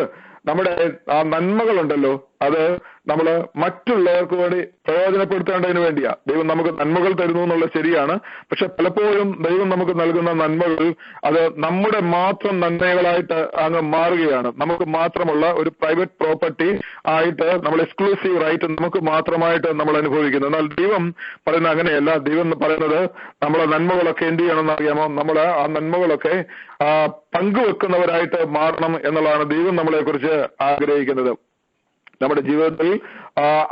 നമ്മുടെ ആ നന്മകളുണ്ടല്ലോ, അത് നമ്മൾ മറ്റുള്ളവർക്ക് വേണ്ടി പ്രയോജനപ്പെടുത്തേണ്ടതിന് വേണ്ടിയാ. ദൈവം നമുക്ക് നന്മകൾ തരുന്നു എന്നുള്ളത് ശരിയാണ്. പക്ഷെ പലപ്പോഴും ദൈവം നമുക്ക് നൽകുന്ന നന്മകൾ അത് നമ്മുടെ മാത്രം നന്മകളായിട്ട് അങ്ങ് മാറുകയാണ്. നമുക്ക് മാത്രമുള്ള ഒരു പ്രൈവറ്റ് പ്രോപ്പർട്ടി ആയിട്ട്, നമ്മൾ എക്സ്ക്ലൂസീവ് റൈറ്റ് നമുക്ക് മാത്രമായിട്ട് നമ്മൾ അനുഭവിക്കുന്നു. എന്നാൽ ദൈവം പറയുന്നത് അങ്ങനെയല്ല. ദൈവം പറയുന്നത് നമ്മളെ നന്മകളൊക്കെ എന്ത് ചെയ്യണമെന്ന് അറിയാമോ? നമ്മൾ ആ നന്മകളൊക്കെ പങ്കുവെക്കുന്നവരായിട്ട് മാറണം എന്നുള്ളതാണ് ദൈവം നമ്മളെ കുറിച്ച് ആഗ്രഹിക്കുന്നത്. നമ്മുടെ ജീവിതത്തിൽ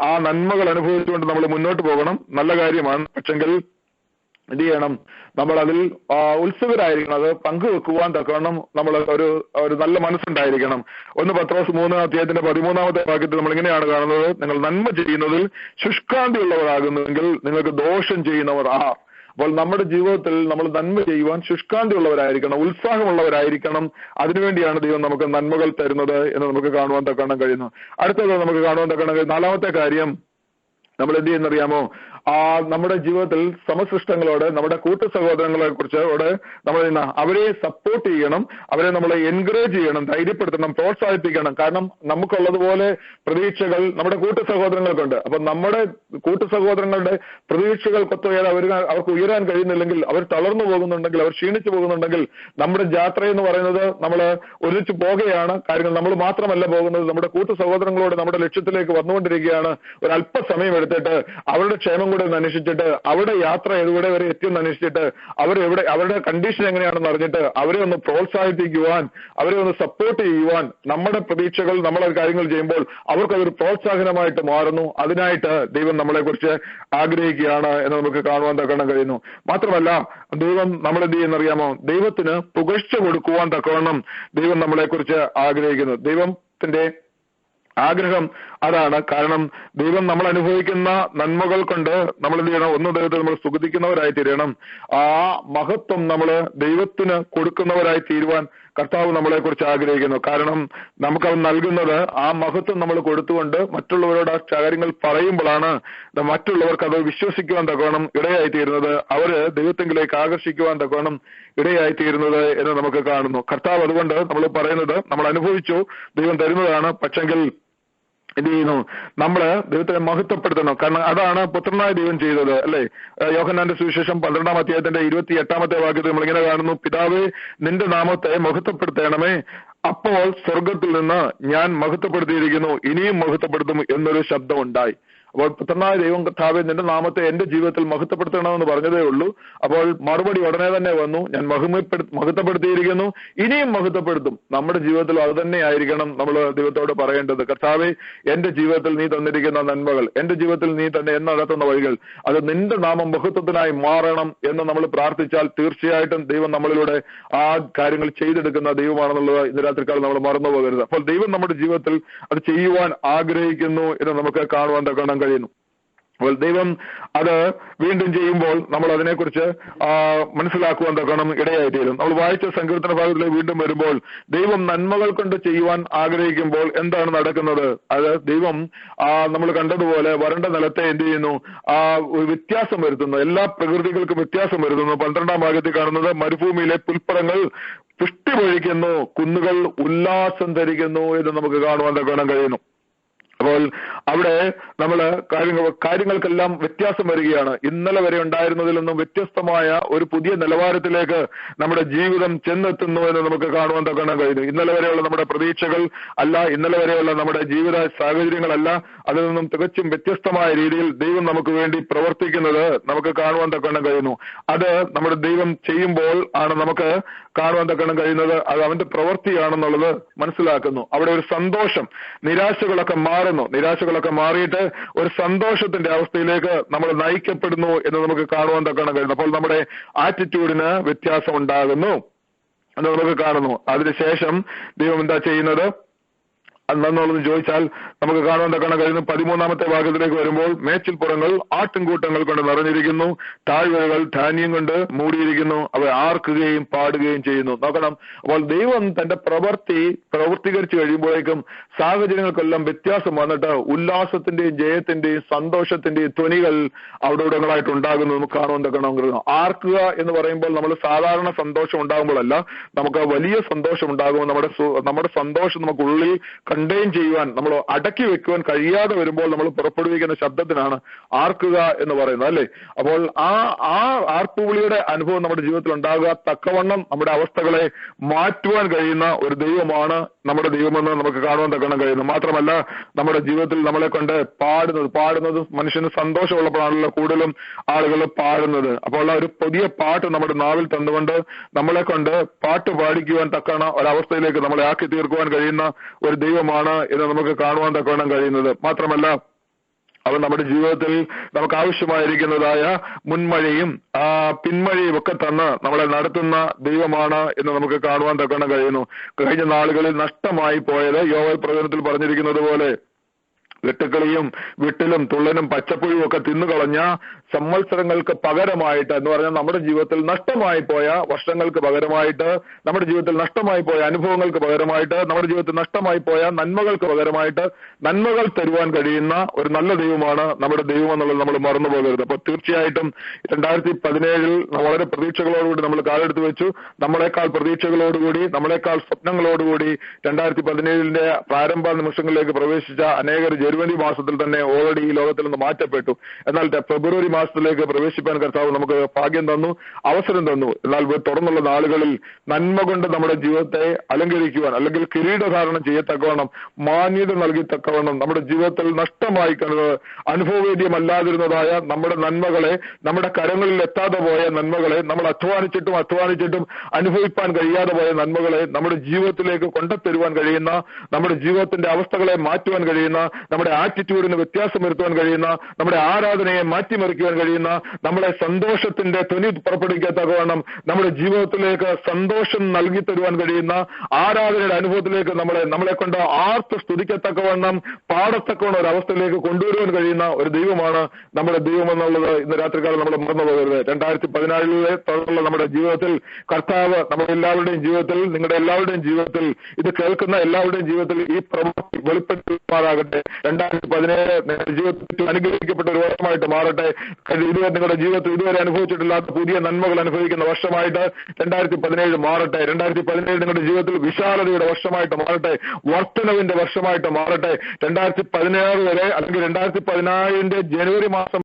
ആ നന്മകൾ അനുഭവിച്ചുകൊണ്ട് നമ്മൾ മുന്നോട്ട് പോകണം. നല്ല കാര്യമാണ്. പക്ഷെങ്കിൽ എന്ത് ചെയ്യണം? നമ്മൾ അതിൽ ഉത്സുകരായിരിക്കണം. അത് പങ്കുവെക്കുവാൻ തക്കണം നമ്മൾ ഒരു നല്ല മനസ്സുണ്ടായിരിക്കണം. 1 പത്രോസ് 3-13 വാക്യത്തിൽ നമ്മൾ ഇങ്ങനെയാണ് കാണുന്നത്, നിങ്ങൾ നന്മ ചെയ്യുന്നതിൽ ശുഷ്കാന്തിയുള്ളവരാകുന്നുവെങ്കിൽ നിങ്ങൾക്ക് ദോഷം ചെയ്യുന്നവർ അപ്പോൾ നമ്മുടെ ജീവിതത്തിൽ നമ്മൾ നന്മ ചെയ്യുവാൻ ശുഷ്കാന്തിയുള്ളവരായിരിക്കണം, ഉത്സാഹമുള്ളവരായിരിക്കണം. അതിനുവേണ്ടിയാണ് ദൈവം നമുക്ക് നന്മകൾ തരുന്നത് എന്ന് നമുക്ക് കാണുവാൻ തക്കണം കഴിയുന്നു. അടുത്തത് നമുക്ക് കാണുവാൻ തക്കണം കഴിയും. 4-മത്തെ കാര്യം, നമ്മൾ എന്ത് ചെയ്യുന്നറിയാമോ? നമ്മുടെ ജീവിതത്തിൽ സമസൃഷ്ടങ്ങളോട്, നമ്മുടെ കൂട്ടു സഹോദരങ്ങളെ കുറിച്ച് നമ്മൾ അവരെ സപ്പോർട്ട് ചെയ്യണം, അവരെ നമ്മൾ എൻകറേജ് ചെയ്യണം, ധൈര്യപ്പെടുത്തണം, പ്രോത്സാഹിപ്പിക്കണം. കാരണം നമുക്കുള്ളതുപോലെ പ്രതീക്ഷകൾ നമ്മുടെ കൂട്ടു സഹോദരങ്ങൾക്കുണ്ട്. അപ്പൊ നമ്മുടെ കൂട്ടു സഹോദരങ്ങളുടെ പ്രതീക്ഷകൾക്കൊത്ത് അവർക്ക് ഉയരാൻ കഴിയുന്നില്ലെങ്കിൽ, അവർ തളർന്നു പോകുന്നുണ്ടെങ്കിൽ, അവർ ക്ഷീണിച്ചു പോകുന്നുണ്ടെങ്കിൽ, നമ്മുടെ യാത്ര എന്ന് പറയുന്നത് നമ്മൾ ഒന്നിച്ചു പോകുകയാണ്. കാര്യങ്ങൾ നമ്മൾ മാത്രമല്ല പോകുന്നത്, നമ്മുടെ കൂട്ടു സഹോദരങ്ങളോട് നമ്മുടെ ലക്ഷ്യത്തിലേക്ക് വന്നുകൊണ്ടിരിക്കുകയാണ്. ഒരു അല്പസമയം എടുത്തിട്ട് അവരുടെ ക്ഷേമം കൂടെ ഒന്ന് അന്വേഷിച്ചിട്ട്, അവരുടെ യാത്ര എവിടെ വരെ എത്തിയെന്ന് അന്വേഷിച്ചിട്ട്, അവരുടെ കണ്ടീഷൻ എങ്ങനെയാണെന്ന് അറിഞ്ഞിട്ട് അവരെ ഒന്ന് പ്രോത്സാഹിപ്പിക്കുവാൻ, അവരെ ഒന്ന് സപ്പോർട്ട് ചെയ്യുവാൻ, നമ്മുടെ പ്രതീക്ഷകൾ, നമ്മളെ കാര്യങ്ങൾ ചെയ്യുമ്പോൾ അവർക്കതൊരു പ്രോത്സാഹനമായിട്ട് മാറുന്നു. അതിനായിട്ട് ദൈവം നമ്മളെ കുറിച്ച് ആഗ്രഹിക്കുകയാണ് എന്ന് നമുക്ക് കാണുവാൻ തക്കണം കഴിയുന്നു. മാത്രമല്ല ദൈവം നമ്മൾ എന്ത് ചെയ്യുന്നറിയാമോ? ദൈവത്തിന് പുകഴ്ച കൊടുക്കുവാൻ തക്കവണ്ണം ദൈവം നമ്മളെ കുറിച്ച് ആഗ്രഹിക്കുന്നു. ദൈവത്തിന്റെ ആഗ്രഹം അതാണ്. കാരണം ദൈവം നമ്മൾ അനുഭവിക്കുന്ന നന്മകൾ കൊണ്ട് നമ്മൾ എന്ത് ചെയ്യണം? ഒന്ന് ദൈവത്തെ നമ്മൾ സ്തുതിക്കുന്നവരായി തീരണം. ആ മഹത്വം നമ്മൾ ദൈവത്തിന് കൊടുക്കുന്നവരായി തീരുവാൻ കർത്താവ് നമ്മളെ കുറിച്ച് ആഗ്രഹിക്കുന്നു. കാരണം നമുക്കത് നൽകുന്നത് ആ മഹത്വം നമ്മൾ കൊടുത്തുകൊണ്ട് മറ്റുള്ളവരോട് ആ കാര്യങ്ങൾ പറയുമ്പോഴാണ് മറ്റുള്ളവർക്ക് അത് വിശ്വസിക്കുവാൻ തക്കവണ്ണം ഇടയായി തീരുന്നത്, അവര് ദൈവത്തിലേക്ക് ആകർഷിക്കുവാൻ തക്കവണ്ണം ഇടയായി തീരുന്നത് എന്ന് നമുക്ക് കാണുന്നു. കർത്താവ് അതുകൊണ്ട് നമ്മൾ പറയുന്നത്, നമ്മൾ അനുഭവിച്ചു, ദൈവം തരുന്നതാണ്. പക്ഷെങ്കിൽ എന്ത് ചെയ്യുന്നു? നമ്മള് ദൈവത്തിനെ മഹത്വപ്പെടുത്തണം. കാരണം അതാണ് പുത്രനായ ദൈവം ചെയ്തത്, അല്ലെ? യോഹന്നാന്റെ സുവിശേഷം 12-ാം അധ്യായത്തിന്റെ 28-ാമത്തെ വാക്യത്തിൽ നമ്മൾ ഇങ്ങനെ കാണുന്നു, പിതാവേ നിന്റെ നാമത്തെ മഹത്വപ്പെടുത്തണമേ, അപ്പോൾ സ്വർഗത്തിൽ നിന്ന് ഞാൻ മഹത്വപ്പെടുത്തിയിരിക്കുന്നു, ഇനിയും മഹത്വപ്പെടുത്തും എന്നൊരു ശബ്ദമുണ്ടായി. അപ്പോൾ പുത്രനായ ദൈവം കർത്താവേ നിന്റെ നാമത്തെ എന്റെ ജീവിതത്തിൽ മഹത്വപ്പെടുത്തണമെന്ന് പറഞ്ഞതേ ഉള്ളൂ. അപ്പോൾ മറുപടി ഉടനെ തന്നെ വന്നു, ഞാൻ മഹത്വപ്പെടുത്തിയിരിക്കുന്നു, ഇനിയും മഹത്വപ്പെടുത്തും. നമ്മുടെ ജീവിതത്തിൽ അത് തന്നെ ആയിരിക്കണം നമ്മൾ ദൈവത്തോട് പറയേണ്ടത്. കർത്താവേ എന്റെ ജീവിതത്തിൽ നീ തന്നിരിക്കുന്ന നന്മകൾ, എന്റെ ജീവിതത്തിൽ നീ തന്നെ നടത്തുന്ന വഴികൾ, അത് നിന്റെ നാമം മഹത്വത്തിനായി മാറണം എന്ന് നമ്മൾ പ്രാർത്ഥിച്ചാൽ തീർച്ചയായിട്ടും ദൈവം നമ്മളിലൂടെ ആ കാര്യങ്ങൾ ചെയ്തെടുക്കുന്ന ദൈവമാണെന്നുള്ളത് ഇന്ന് രാത്രിക്കാലം നമ്മൾ മറന്നു പോകരുത്. അപ്പോൾ ദൈവം നമ്മുടെ ജീവിതത്തിൽ അത് ചെയ്യുവാൻ ആഗ്രഹിക്കുന്നു എന്ന് നമുക്ക് കാണുവാൻ തക്കണം കഴിയുന്നു. അപ്പോൾ ദൈവം അത് വീണ്ടും ചെയ്യുമ്പോൾ നമ്മൾ അതിനെക്കുറിച്ച് മനസ്സിലാക്കുവാൻ തക്കണം ഇടയായിത്തീരും. നമ്മൾ വായിച്ച സങ്കീർത്തന ഭാഗത്തിലേക്ക് വീണ്ടും വരുമ്പോൾ ദൈവം നന്മകൾ കൊണ്ട് ചെയ്യുവാൻ ആഗ്രഹിക്കുമ്പോൾ എന്താണ് നടക്കുന്നത്? അത് ദൈവം നമ്മൾ കണ്ടതുപോലെ വരണ്ട നിലത്തെ എന്ത് ചെയ്യുന്നു? വ്യത്യാസം വരുത്തുന്നു. എല്ലാ പ്രകൃതികൾക്കും വ്യത്യാസം വരുത്തുന്നു. 12-ാം ഭാഗത്തിൽ കാണുന്നത് മരുഭൂമിയിലെ പുൽപ്പറങ്ങൾ പുഷ്ടി പൊഴിക്കുന്നു, കുന്നുകൾ ഉല്ലാസം ധരിക്കുന്നു എന്ന് നമുക്ക് കാണുവാൻ തക്കണം കഴിയുന്നു. അപ്പോൾ അവിടെ നമ്മള് കാര്യങ്ങൾക്കെല്ലാം വ്യത്യാസം വരികയാണ്. ഇന്നലെ വരെ ഉണ്ടായിരുന്നതിൽ നിന്നും വ്യത്യസ്തമായ ഒരു പുതിയ നിലവാരത്തിലേക്ക് നമ്മുടെ ജീവിതം ചെന്നെത്തുന്നു എന്ന് നമുക്ക് കാണുവാൻ തക്കണം കഴിയുന്നു. ഇന്നലെ വരെയുള്ള നമ്മുടെ പ്രതീക്ഷകൾ അല്ല, ഇന്നലെ വരെയുള്ള നമ്മുടെ ജീവിത സാഹചര്യങ്ങളല്ല, അതിൽ നിന്നും തികച്ചും വ്യത്യസ്തമായ രീതിയിൽ ദൈവം നമുക്ക് വേണ്ടി പ്രവർത്തിക്കുന്നത് നമുക്ക് കാണുവാൻ തക്കണം കഴിയുന്നു. അത് നമ്മുടെ ദൈവം ചെയ്യുമ്പോൾ ആണ് നമുക്ക് കാണുവാൻ തക്കണം കഴിയുന്നത്. അത് അവന്റെ പ്രവൃത്തിയാണെന്നുള്ളത് മനസ്സിലാക്കുന്നു. അവിടെ ഒരു സന്തോഷം, നിരാശകളൊക്കെ മാറിയിട്ട് ഒരു സന്തോഷത്തിന്റെ അവസ്ഥയിലേക്ക് നമ്മൾ നയിക്കപ്പെടുന്നു എന്ന് നമുക്ക് കാണുവാൻ തക്കണം കഴിയുന്നു. അപ്പോൾ നമ്മുടെ ആറ്റിറ്റ്യൂഡിന് വ്യത്യാസം ഉണ്ടാകുന്നു എന്ന് നമുക്ക് കാണുന്നു. അതിനുശേഷം ദൈവം എന്താ ചെയ്യുന്നത് എന്നുള്ളത് ചോദിച്ചാൽ നമുക്ക് കാണുവാൻ തക്കണം കഴിയുന്നു. 13-ാമത്തെ ഭാഗത്തിലേക്ക് വരുമ്പോൾ മേച്ചിൽപ്പുറങ്ങൾ ആട്ടിൻകൂട്ടങ്ങൾ കൊണ്ട് നിറഞ്ഞിരിക്കുന്നു, താഴ്വരകൾ ധാന്യം കൊണ്ട് മൂടിയിരിക്കുന്നു, അവ ആർക്കുകയും പാടുകയും ചെയ്യുന്നു. നോക്കണം, അപ്പോൾ ദൈവം തന്റെ പ്രവർത്തികരിച്ചു കഴിയുമ്പോഴേക്കും സാഹചര്യങ്ങൾക്കെല്ലാം വ്യത്യാസം വന്നിട്ട് ഉല്ലാസത്തിന്റെയും ജയത്തിന്റെയും സന്തോഷത്തിന്റെയും ധ്വനികൾ അവിടെ ഇടങ്ങളായിട്ട് ഉണ്ടാകുന്നു നമുക്ക് കാണുവാൻ തക്കണം. ആർക്കുക എന്ന് പറയുമ്പോൾ നമ്മൾ സാധാരണ സന്തോഷം ഉണ്ടാകുമ്പോഴല്ല, നമുക്ക് വലിയ സന്തോഷം ഉണ്ടാകുമ്പോൾ നമ്മുടെ സന്തോഷം നമുക്കുള്ളിൽ കണ്ടെയ്ൻ ചെയ്യുവാൻ, നമ്മൾ അടക്കി വെക്കുവാൻ കഴിയാതെ വരുമ്പോൾ നമ്മൾ പുറപ്പെടുവിക്കുന്ന ശബ്ദത്തിനാണ് ആർക്കുക എന്ന് പറയുന്നത്, അല്ലേ? അപ്പോൾ ആ ആർപ്പുവിളിയുടെ അനുഭവം നമ്മുടെ ജീവിതത്തിൽ ഉണ്ടാകുക തക്കവണ്ണം നമ്മുടെ അവസ്ഥകളെ മാറ്റുവാൻ കഴിയുന്ന ഒരു ദൈവമാണ് നമ്മുടെ ദൈവമെന്ന് നമുക്ക് കാണുവാൻ തക്കണം കഴിയുന്നു. മാത്രമല്ല നമ്മുടെ ജീവിതത്തിൽ നമ്മളെ കൊണ്ട് പാടുന്നത് മനുഷ്യന് സന്തോഷമുള്ളപ്പോഴാണല്ലോ കൂടുതലും ആളുകൾ പാടുന്നത്. അപ്പോൾ ആ ഒരു പുതിയ പാട്ട് നമ്മുടെ നാവിൽ തന്നുകൊണ്ട് നമ്മളെ കൊണ്ട് പാട്ട് പാടിക്കുവാൻ തക്കണ ഒരവസ്ഥയിലേക്ക് നമ്മളെ ആക്കി തീർക്കുവാൻ കഴിയുന്ന ഒരു ദൈവമാണ് എന്ന് നമുക്ക് കാണുവാൻ തക്കവണ്ണം കഴിയുന്നത്. മാത്രമല്ല അവൻ നമ്മുടെ ജീവിതത്തിൽ നമുക്ക് ആവശ്യമായിരിക്കുന്നതായ മുൻമഴയും പിന്മഴയും ഒക്കെ തന്ന് നമ്മളെ നടത്തുന്ന ദൈവമാണ് എന്ന് നമുക്ക് കാണുവാൻ തക്കവണ്ണം കഴിയുന്നു. കഴിഞ്ഞ നാളുകളിൽ നഷ്ടമായി പോയത് യോവേൽ പ്രവചനത്തിൽ പറഞ്ഞിരിക്കുന്നത് പോലെ വെട്ടുക്കിളിയും വിട്ടിലും തുള്ളനും പച്ചപ്പുഴും ഒക്കെ തിന്നുകളഞ്ഞ സംവത്സരങ്ങൾക്ക് പകരമായിട്ട് എന്ന് പറഞ്ഞാൽ നമ്മുടെ ജീവിതത്തിൽ നഷ്ടമായി പോയ വർഷങ്ങൾക്ക് പകരമായിട്ട്, നമ്മുടെ ജീവിതത്തിൽ നഷ്ടമായി പോയ അനുഭവങ്ങൾക്ക് പകരമായിട്ട്, നമ്മുടെ ജീവിതത്തിൽ നഷ്ടമായി പോയ നന്മകൾക്ക് പകരമായിട്ട് നന്മകൾ തരുവാൻ കഴിയുന്ന ഒരു നല്ല ദൈവമാണ് നമ്മുടെ ദൈവം എന്നുള്ളത് നമ്മൾ മറന്നു പോകരുത്. അപ്പൊ തീർച്ചയായിട്ടും 2017 വളരെ പ്രതീക്ഷകളോടുകൂടി നമ്മൾ കാലെടുത്ത് വെച്ചു. നമ്മളെക്കാൾ പ്രതീക്ഷകളോടുകൂടി, നമ്മളെക്കാൾ സ്വപ്നങ്ങളോടുകൂടി 2017 പ്രാരംഭ നിമിഷങ്ങളിലേക്ക് പ്രവേശിച്ച അനേകർ ജനുവരി മാസത്തിൽ തന്നെ ഓൾറെഡി ഈ ലോകത്തിൽ നിന്ന് മാറ്റപ്പെട്ടു. എന്നാൽ ഫെബ്രുവരി മാസത്തിലേക്ക് പ്രവേശിപ്പാൻ കർത്താവ് നമുക്ക് ഭാഗ്യം തന്നു, അവസരം തന്നു. എന്നാൽ തുടർന്നുള്ള നാളുകളിൽ നന്മ കൊണ്ട് നമ്മുടെ ജീവിതത്തെ അലങ്കരിക്കുവാൻ, അല്ലെങ്കിൽ കിരീടധാരണം ചെയ്യത്തക്കവണ്ണം, മാന്യത നൽകിത്തക്കവണ്ണം, നമ്മുടെ ജീവിതത്തിൽ നഷ്ടമായി അനുഭവവേദ്യമല്ലാതിരുന്നതായ നമ്മുടെ നന്മകളെ, നമ്മുടെ കരങ്ങളിൽ എത്താതെ പോയ നന്മകളെ, നമ്മൾ അധ്വാനിച്ചിട്ടും അനുഭവിപ്പാൻ കഴിയാതെ പോയ നന്മകളെ നമ്മുടെ ജീവിതത്തിലേക്ക് കൊണ്ടുത്തരുവാൻ കഴിയുന്ന, നമ്മുടെ ജീവിതത്തിന്റെ അവസ്ഥകളെ മാറ്റുവാൻ കഴിയുന്ന, നമ്മുടെ ആറ്റിറ്റ്യൂഡിന് വ്യത്യാസം വരുത്തുവാൻ കഴിയുന്ന, നമ്മുടെ ആരാധനയെ മാറ്റിമറിക്കുവാൻ കഴിയുന്ന, നമ്മളെ സന്തോഷത്തിന്റെ ധ്വനി പുറപ്പെടുവിക്കത്തക്കവണ്ണം നമ്മുടെ ജീവിതത്തിലേക്ക് സന്തോഷം നൽകി തരുവാൻ കഴിയുന്ന, ആരാധനയുടെ അനുഭവത്തിലേക്ക് നമ്മളെ കൊണ്ട് ആർത്ത് സ്തുതിക്കത്തക്കവണ്ണം പാടത്തക്കവണ്ണം ഒരു അവസ്ഥയിലേക്ക് കൊണ്ടുവരുവാൻ കഴിയുന്ന ഒരു ദൈവമാണ് നമ്മുടെ ദൈവം എന്നുള്ളത് ഇന്ന് രാത്രികാലം നമ്മൾ മറന്നു പോകരുത്. 2014 തുടർന്നുള്ള നമ്മുടെ ജീവിതത്തിൽ കർത്താവ് നമ്മുടെ എല്ലാവരുടെയും ജീവിതത്തിൽ, നിങ്ങളുടെ എല്ലാവരുടെയും ജീവിതത്തിൽ, ഇത് കേൾക്കുന്ന എല്ലാവരുടെയും ജീവിതത്തിൽ ഈ പ്രവൃത്തി വെളിപ്പെടുത്തുമാറാകട്ടെ. 2017 നിങ്ങളുടെ ജീവിതത്തിൽ അനുഗ്രഹിക്കപ്പെട്ട ഒരു വർഷമായിട്ട് മാറട്ടെ. നിങ്ങളുടെ ജീവിതത്തിൽ ഇതുവരെ അനുഭവിച്ചിട്ടില്ലാത്ത പുതിയ നന്മകൾ അനുഭവിക്കുന്ന വർഷമായിട്ട് 2017 മാറട്ടെ. 2017 നിങ്ങളുടെ ജീവിതത്തിൽ വിശാലതയുടെ വർഷമായിട്ട് മാറട്ടെ, വർധനവിന്റെ വർഷമായിട്ട് മാറട്ടെ. 2016 വരെ അല്ലെങ്കിൽ 2017 ജനുവരി മാസം